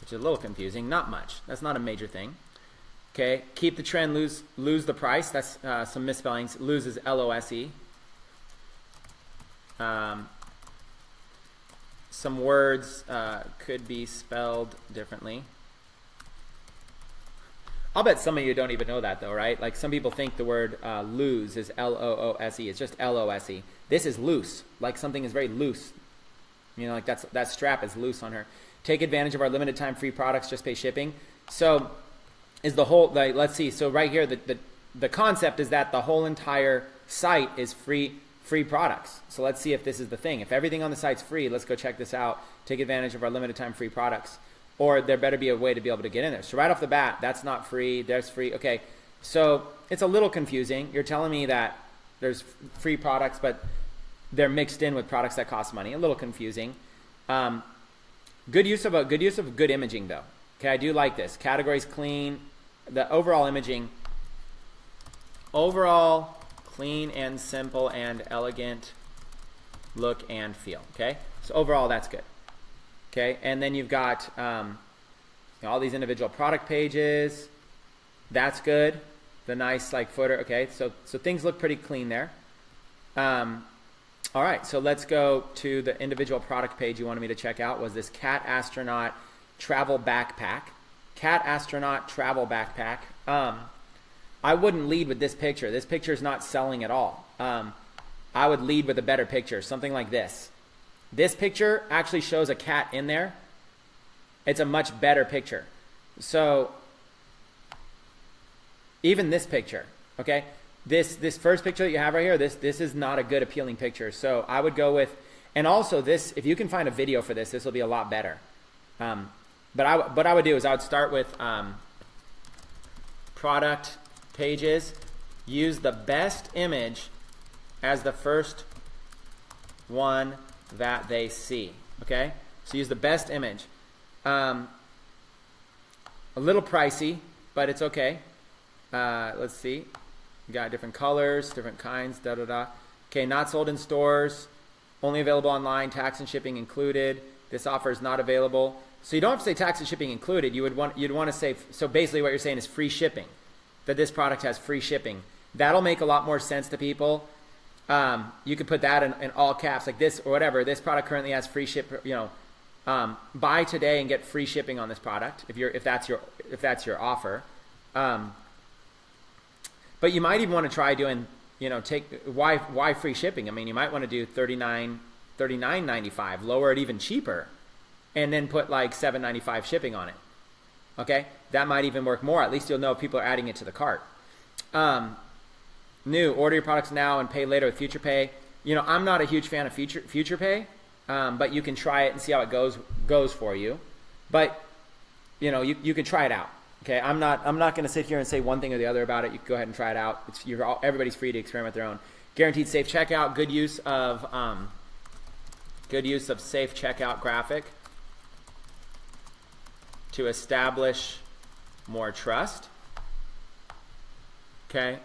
which is a little confusing. Not much. That's not a major thing. Okay. Keep the trend, lose the price. That's some misspellings. Lose is L-O-S-E. Some words could be spelled differently. I'll bet some of you don't even know that though, right? Like some people think the word lose is L-O-O-S-E. It's just L-O-S-E. This is loose, like something is very loose. You know, like that strap is loose on her. Take advantage of our limited time free products, just pay shipping. So is the whole, like, let's see. So right here, the concept is that the whole entire site is free products. So let's see if this is the thing. If everything on the site's free, let's go check this out. Take advantage of our limited time free products. Or there better be a way to be able to get in there. So right off the bat, that's not free, there's free. Okay, so it's a little confusing. You're telling me that there's free products, but they're mixed in with products that cost money. A little confusing. Good use of good imaging though. Okay, I do like this. Categories clean. The overall imaging, overall clean and simple and elegant look and feel. Okay, so overall that's good. Okay, and then you've got all these individual product pages. That's good. The nice like footer. Okay, so things look pretty clean there. All right, so let's go to the individual product page you wanted me to check out. Was this Cat Astronaut Travel Backpack? Cat Astronaut Travel Backpack. I wouldn't lead with this picture. This picture is not selling at all. I would lead with a better picture, something like this. This picture actually shows a cat in there. It's a much better picture. So even this picture, okay? This first picture that you have right here, this is not a good appealing picture. So I would go with, and also this, if you can find a video for this, this will be a lot better. But what I would do is I would start with product pages, use the best image as the first one that they see. Okay, so use the best image. A little pricey, but it's okay. Let's see, you got different colors, different kinds, Okay, not sold in stores, only available online, tax and shipping included. This offer is not available. So you don't have to say tax and shipping included. You'd want to say, so basically what you're saying is free shipping, that this product has free shipping. That'll make a lot more sense to people. You could put that in all caps, like this or whatever. This product currently has free ship. You know, buy today and get free shipping on this product if that's your offer. But you might even want to try doing, you know, why free shipping? I mean, you might want to do $39.95, lower it even cheaper, and then put like $7.95 shipping on it. Okay, that might even work more. At least you'll know if people are adding it to the cart. New, order your products now and pay later with Future Pay. You know, I'm not a huge fan of Future Pay, but you can try it and see how it goes for you. But you know, you can try it out. Okay, I'm not going to sit here and say one thing or the other about it. You can go ahead and try it out. Everybody's free to experiment their own. Guaranteed safe checkout. Good use of safe checkout graphic to establish more trust. Okay.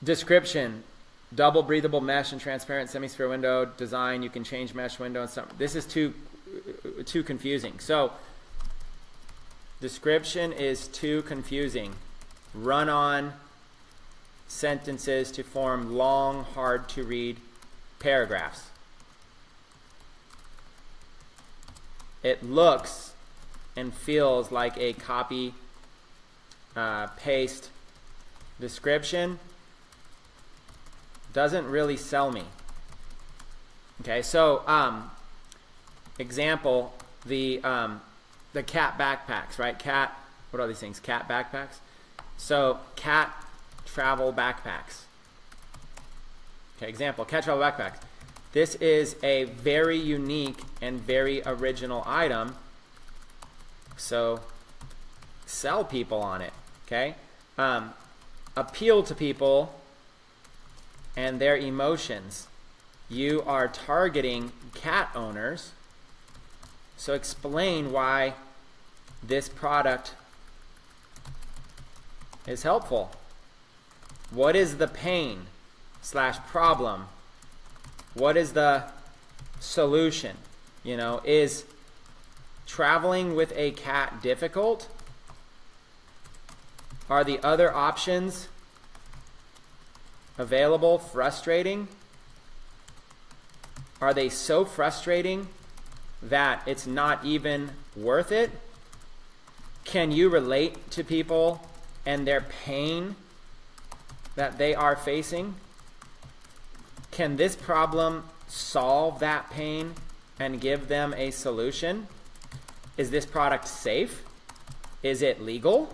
Description: double breathable mesh and transparent semi-sphere window design. You can change mesh window and some. This is too confusing. So description is too confusing. Run-on sentences to form long, hard-to-read paragraphs. It looks and feels like a copy paste description. Doesn't really sell me. Okay, so example, the cat backpacks, right? Cat, what are these things? Cat backpacks. So cat travel backpacks. Okay, example, cat travel backpacks. This is a very unique and very original item. So sell people on it. Okay, appeal to people and their emotions. you are targeting cat owners. So explain why this product is helpful. What is the pain / problem? What is the solution? You know, is traveling with a cat difficult? Are the other options available frustrating? Are they so frustrating that it's not even worth it? Can you relate to people and their pain that they are facing? Can this problem solve that pain and give them a solution? Is this product safe? Is it legal?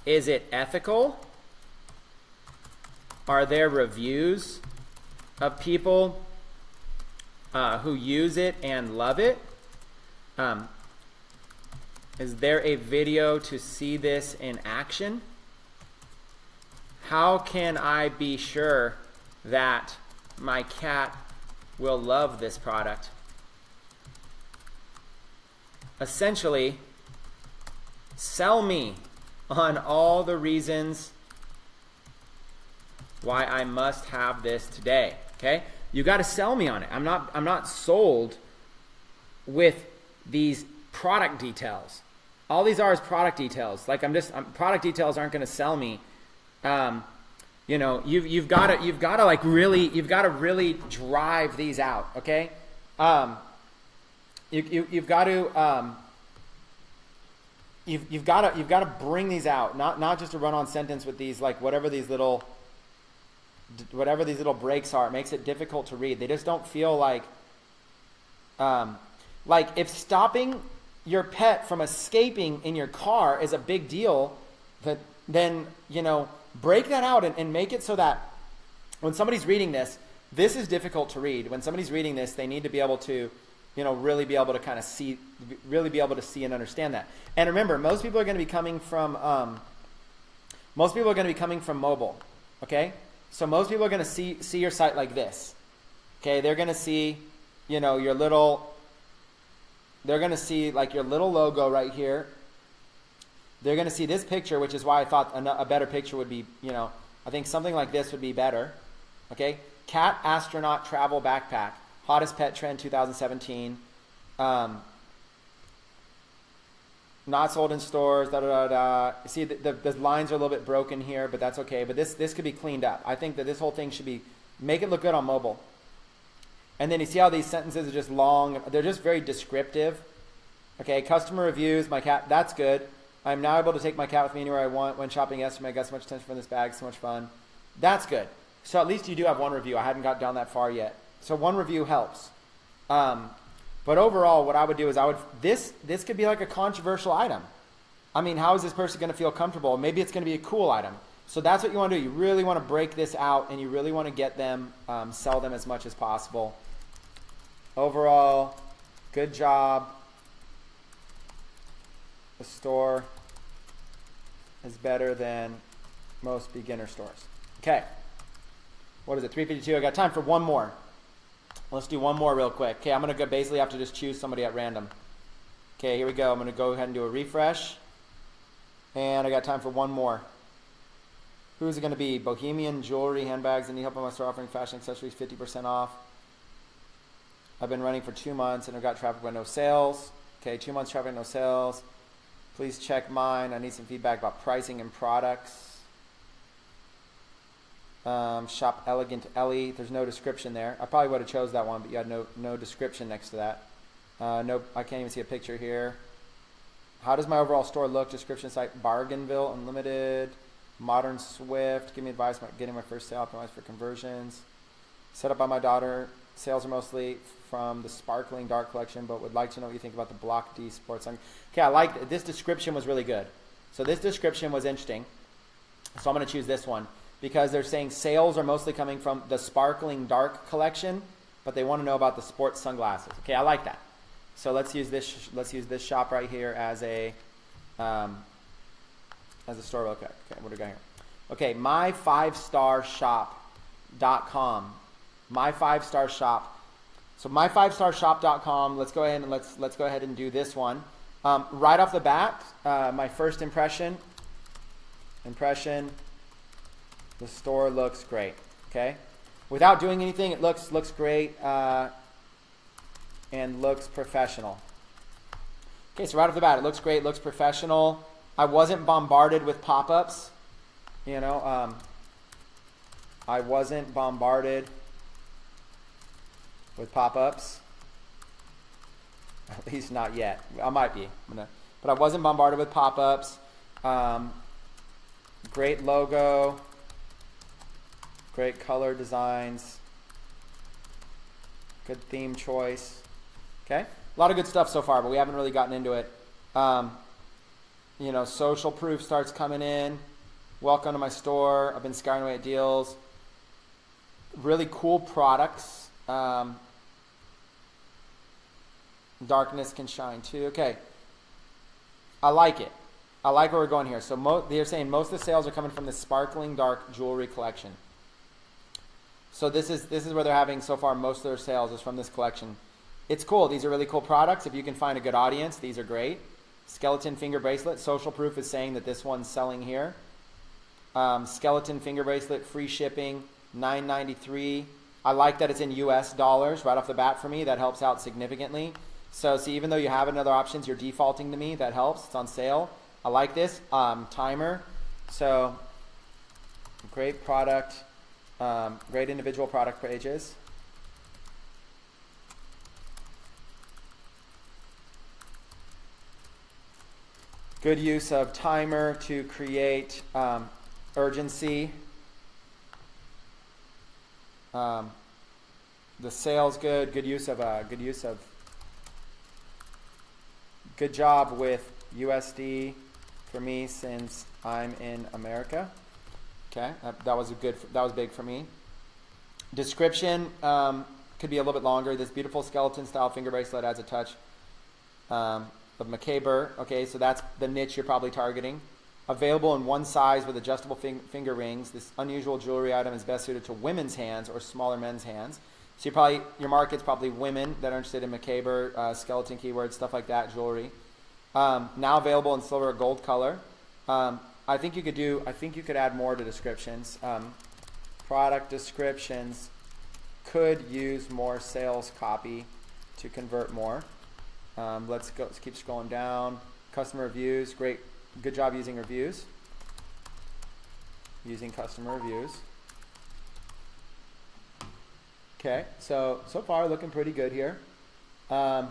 Is it ethical? Are there reviews of people who use it and love it? Is there a video to see this in action? How can I be sure that my cat will love this product? Essentially, sell me on all the reasons why I must have this today. Okay? You got to sell me on it. I'm not sold with these product details. All these are is product details. Like product details aren't going to sell me. You know, you've got to really drive these out. Okay? You've got to bring these out. Not just a run-on sentence with these, like whatever these little breaks are. It makes it difficult to read. They just don't feel like if stopping your pet from escaping in your car is a big deal, then you know, break that out and make it so that when somebody's reading this is difficult to read. When somebody's reading this, they need to be able to, you know, really be able to kind of see, really be able to see and understand that. And remember, most people are going to be coming from mobile. Okay. So most people are going to see your site like this. Okay, they're going to see, you know, they're going to see like your little logo right here. They're going to see this picture, which is why I thought a better picture would be, you know, I think something like this would be better. Okay, cat astronaut travel backpack, hottest pet trend 2017. Not sold in stores, See, the lines are a little bit broken here, but that's okay. But this could be cleaned up. I think that this whole thing should be, make it look good on mobile. And then you see how these sentences are just long. They're just very descriptive. Okay, customer reviews, my cat, that's good. I'm now able to take my cat with me anywhere I want. When shopping yesterday, I got so much attention from this bag, so much fun. That's good. So at least you do have one review. I hadn't got down that far yet. So one review helps. But overall, what I would do is this could be like a controversial item. I mean, how is this person going to feel comfortable? Maybe it's going to be a cool item. So that's what you want to do. You really want to break this out, and you really want to get them, sell them as much as possible. Overall, good job. The store is better than most beginner stores. Okay. What is it? 3:52. I got time for one more. Let's do one more real quick. Okay, I'm going to basically have to just choose somebody at random. Okay, here we go. I'm going to go ahead and do a refresh. And I got time for one more. Who's it going to be? Bohemian Jewelry, handbags, and need help on my store offering fashion accessories 50% off. I've been running for 2 months and I've got traffic but no sales. Okay, 2 months traffic, no sales. Please check mine. I need some feedback about pricing and products. Shop Elegant Ellie. There's no description there. I probably would have chose that one, but you had no description next to that. No, I can't even see a picture here. How does my overall store look? Description site: Bargainville Unlimited, Modern Swift. Give me advice about getting my first sale optimized for conversions. Set up by my daughter. Sales are mostly from the Sparkling Dark collection, but would like to know what you think about the Block D Sports. Okay, I like it. This description was really good. So this description was interesting. So I'm going to choose this one, because they're saying sales are mostly coming from the Sparkling Dark collection, but they want to know about the sports sunglasses. Okay, I like that. So let's use this. Let's use this shop right here as a store real quick. Okay, what do we got here? Okay, my5starshop.com My 5-star shop. So my5starshop.com. Let's go ahead and let's go ahead and do this one. Right off the bat, my first impression, the store looks great. Okay, without doing anything, it looks great and looks professional. Okay, so right off the bat, it looks great, looks professional. I wasn't bombarded with pop-ups. You know, I wasn't bombarded with pop-ups. At least not yet. I might be, but I wasn't bombarded with pop-ups. Great logo, great color designs, good theme choice. Okay, a lot of good stuff so far, but we haven't really gotten into it. You know, social proof starts coming in. Welcome to my store. I've been scouring away at deals. Really cool products. Darkness can shine too. Okay, I like it. I like where we're going here. So they're saying most of the sales are coming from the sparkling dark jewelry collection. So this is where they're having so far most of their sales is from this collection. It's cool. These are really cool products. If you can find a good audience, these are great. Skeleton finger bracelet. Social proof is saying that this one's selling here. Skeleton finger bracelet, free shipping, $9.93. I like that it's in US dollars right off the bat for me. That helps out significantly. So see, even though you have other options, you're defaulting to me. That helps. It's on sale. I like this. Timer. So great product. Great individual product pages. Good use of timer to create urgency. The sales good. Good job with USD for me since I'm in America. Okay, that was big for me. Description could be a little bit longer. This beautiful skeleton style finger bracelet adds a touch of macabre. Okay, so that's the niche you're probably targeting. Available in one size with adjustable finger rings. This unusual jewelry item is best suited to women's hands or smaller men's hands. So your market's probably women that are interested in macabre, skeleton keywords, stuff like that, jewelry. Now available in silver or gold color. I think you could add more to descriptions. Product descriptions could use more sales copy to convert more. Let's keep scrolling down. Customer reviews, great, good job using reviews. Using customer reviews. Okay, so far looking pretty good here. What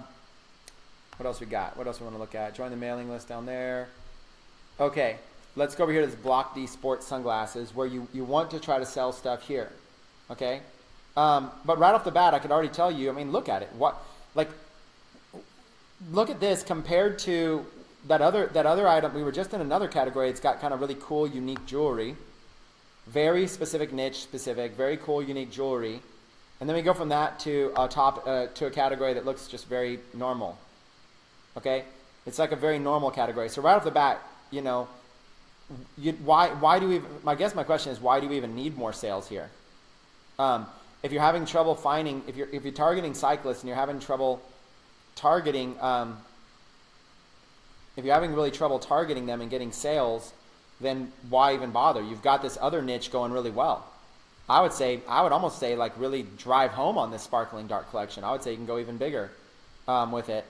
else we got? What else we want to look at? Join the mailing list down there. Okay, let's go over here to this Block D Sports sunglasses where you want to try to sell stuff here. Okay, but right off the bat, I could already tell you. I mean, look at it. Look at this compared to that other item. We were just in another category. It's got kind of really cool, unique jewelry, very specific niche specific, very cool, unique jewelry, and then we go from that to a category that looks just very normal. Okay, it's like a very normal category. So right off the bat, you know, why do we? I guess my question is, why do we even need more sales here? If you're having trouble finding, if you're targeting cyclists and you're having trouble targeting, if you're having really trouble targeting them and getting sales, then why even bother? You've got this other niche going really well. I would almost say like really drive home on this sparkling dark collection. I would say you can go even bigger with it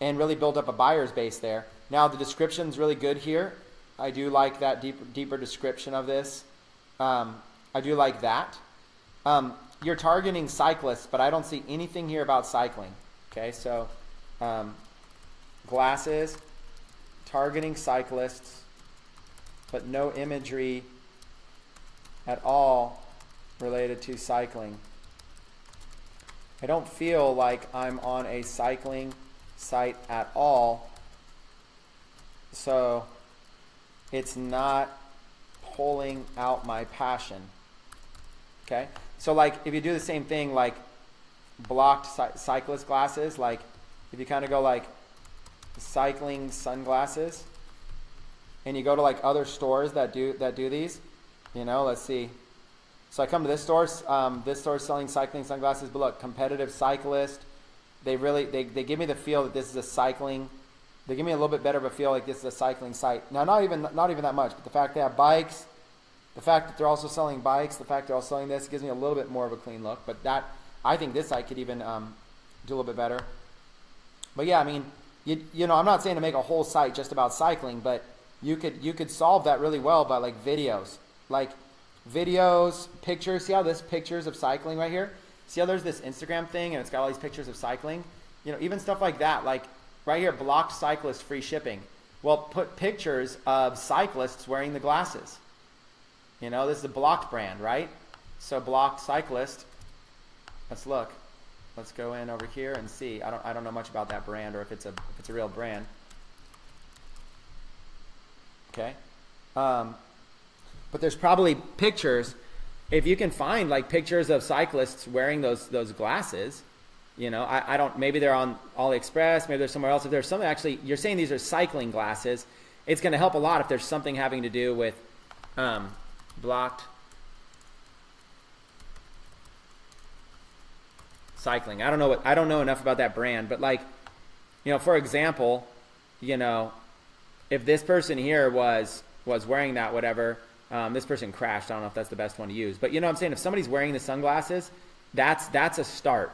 and really build up a buyer's base there. Now the description's really good here. I do like that deeper description of this. I do like that. You're targeting cyclists, but I don't see anything here about cycling. Okay, so glasses, targeting cyclists, but no imagery at all related to cycling. I don't feel like I'm on a cycling site at all, so it's not pulling out my passion. Okay, so like if you do the same thing like blocked cyclist glasses, like if you kind of go like cycling sunglasses and you go to like other stores that do these, you know, let's see, So I come to this store is selling cycling sunglasses, but look, competitive cyclist. They give me the feel that this is a cycling. They give me a little bit better of a feel like this is a cycling site. Now, not even that much, but the fact they have bikes, the fact that they're also selling bikes, the fact they're also selling this gives me a little bit more of a clean look. But I think this site could even do a little bit better. But yeah, I mean, you know, I'm not saying to make a whole site just about cycling, but you could solve that really well by like videos, pictures. See how this pictures of cycling right here? See how there's this Instagram thing and it's got all these pictures of cycling? You know, even stuff like that, like right here, blocked cyclist free shipping. Well, put pictures of cyclists wearing the glasses. You know, this is a blocked brand, right? So blocked cyclist. Let's look. Let's go in over here and see. I don't know much about that brand or if it's a real brand. Okay. But there's probably pictures, if you can find like pictures of cyclists wearing those glasses, you know, I don't, maybe they're on AliExpress, maybe they're somewhere else. If there's something actually, you're saying these are cycling glasses, it's going to help a lot if there's something having to do with blocked cycling. I don't know enough about that brand, but like, you know, for example, you know, if this person here was wearing that, whatever, this person crashed. I don't know if that's the best one to use, but you know what I'm saying? If somebody's wearing the sunglasses, that's a start.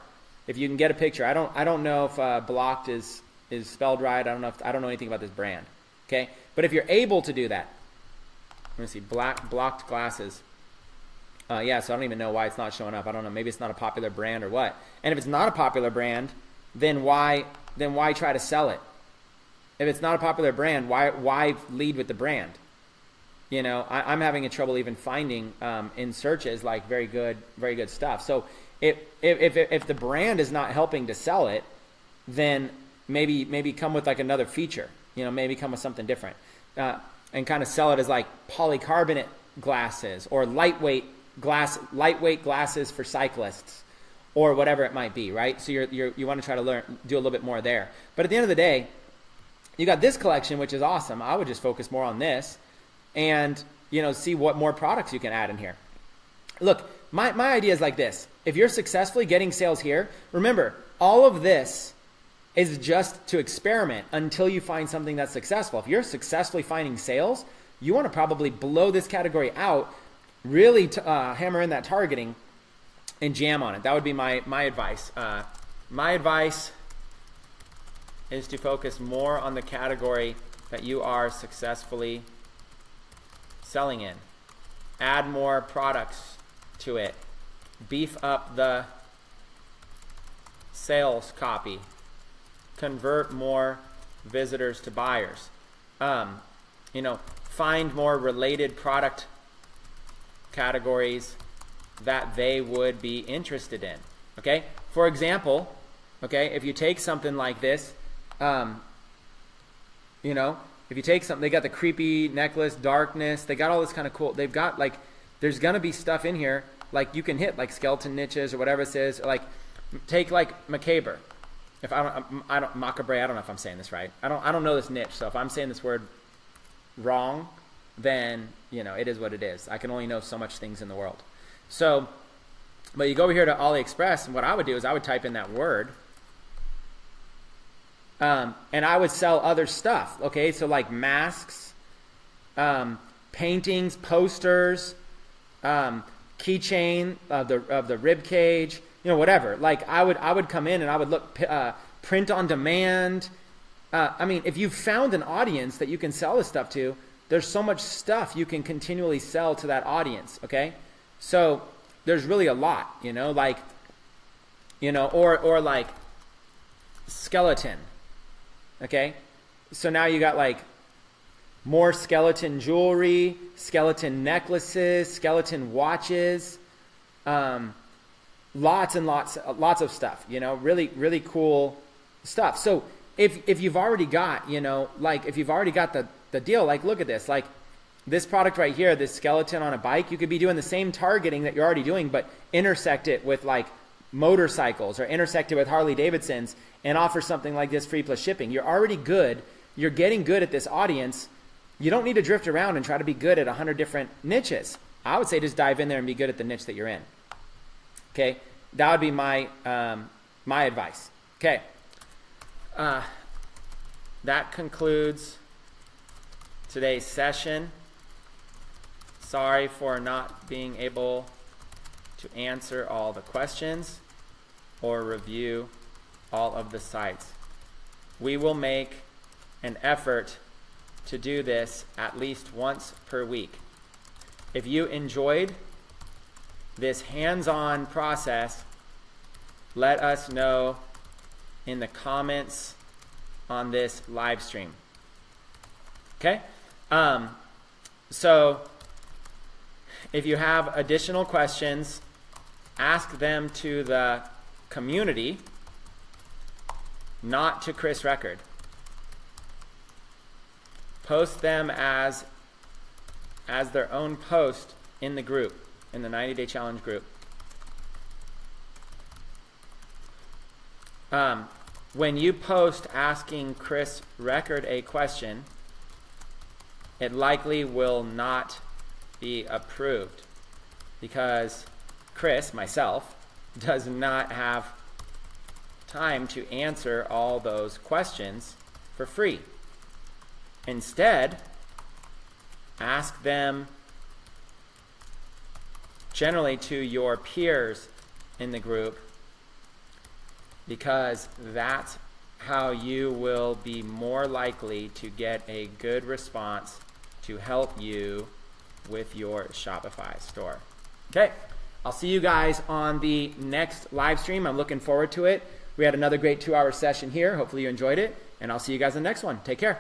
If you can get a picture, I don't know if blocked is spelled right. I don't know anything about this brand. Okay, but if you're able to do that, let me see, blocked glasses. Yeah, so I don't even know why it's not showing up. I don't know. Maybe it's not a popular brand or what. And if it's not a popular brand, then why try to sell it? If it's not a popular brand, why lead with the brand? You know, I'm having trouble even finding in searches like very good stuff. So if the brand is not helping to sell it, then maybe come with like another feature. You know, maybe come with something different and kind of sell it as like polycarbonate glasses or lightweight glasses for cyclists or whatever it might be, right? So you want to try to do a little bit more there. But at the end of the day, you got this collection, which is awesome. I would just focus more on this and, you know, see what more products you can add in here. Look, my idea is like this. If you're successfully getting sales here, remember, all of this is just to experiment until you find something that's successful. If you're successfully finding sales, you want to probably blow this category out, really hammer in that targeting and jam on it. That would be my advice. My advice is to focus more on the category that you are successfully selling in. Add more products to it. Beef up the sales copy. Convert more visitors to buyers. You know, find more related product categories that they would be interested in. Okay? For example, okay, if you take something like this, you know, if you take something, they got the creepy necklace, darkness, they got all this kind of cool, they've got like, there's gonna be stuff in here, like you can hit like skeleton niches or whatever it says, or like, take like macabre. If macabre, I don't know if I'm saying this right. I don't know this niche, so if I'm saying this word wrong, then, you know, it is what it is. I can only know so much things in the world. So, but you go over here to AliExpress, and what I would do is I would type in that word, and I would sell other stuff. Okay, so like masks, paintings, posters, keychain of the rib cage, you know, whatever. Like I would come in and I would look print on demand. I mean, if you've found an audience that you can sell this stuff to, there's so much stuff you can continually sell to that audience. Okay, so there's really a lot, you know, like, you know, or like skeleton. Okay, so now you got like more skeleton jewelry, skeleton necklaces, skeleton watches, lots and lots of stuff, you know, really cool stuff. So if you've already got, you know, like if you've already got the deal, like look at this, like this product right here, this skeleton on a bike, you could be doing the same targeting that you're already doing, but intersect it with like motorcycles or intersect it with Harley Davidsons and offer something like this free plus shipping. You're already good. You're getting good at this audience. You don't need to drift around and try to be good at 100 different niches. I would say just dive in there and be good at the niche that you're in. Okay, that would be my my advice. Okay, that concludes today's session. Sorry for not being able to answer all the questions or review all of the sites. We will make an effort to do this at least once per week. If you enjoyed this hands-on process, let us know in the comments on this live stream. Okay? So if you have additional questions, ask them to the community, not to Chris Record. Post them as their own post in the group, in the 90-day challenge group. When you post asking Chris Record a question, it likely will not be approved because Chris, myself, does not have time to answer all those questions for free. Instead, ask them generally to your peers in the group, because that's how you will be more likely to get a good response to help you with your Shopify store. Okay, I'll see you guys on the next live stream. I'm looking forward to it. We had another great 2-hour session here. Hopefully you enjoyed it, and I'll see you guys in the next one. Take care.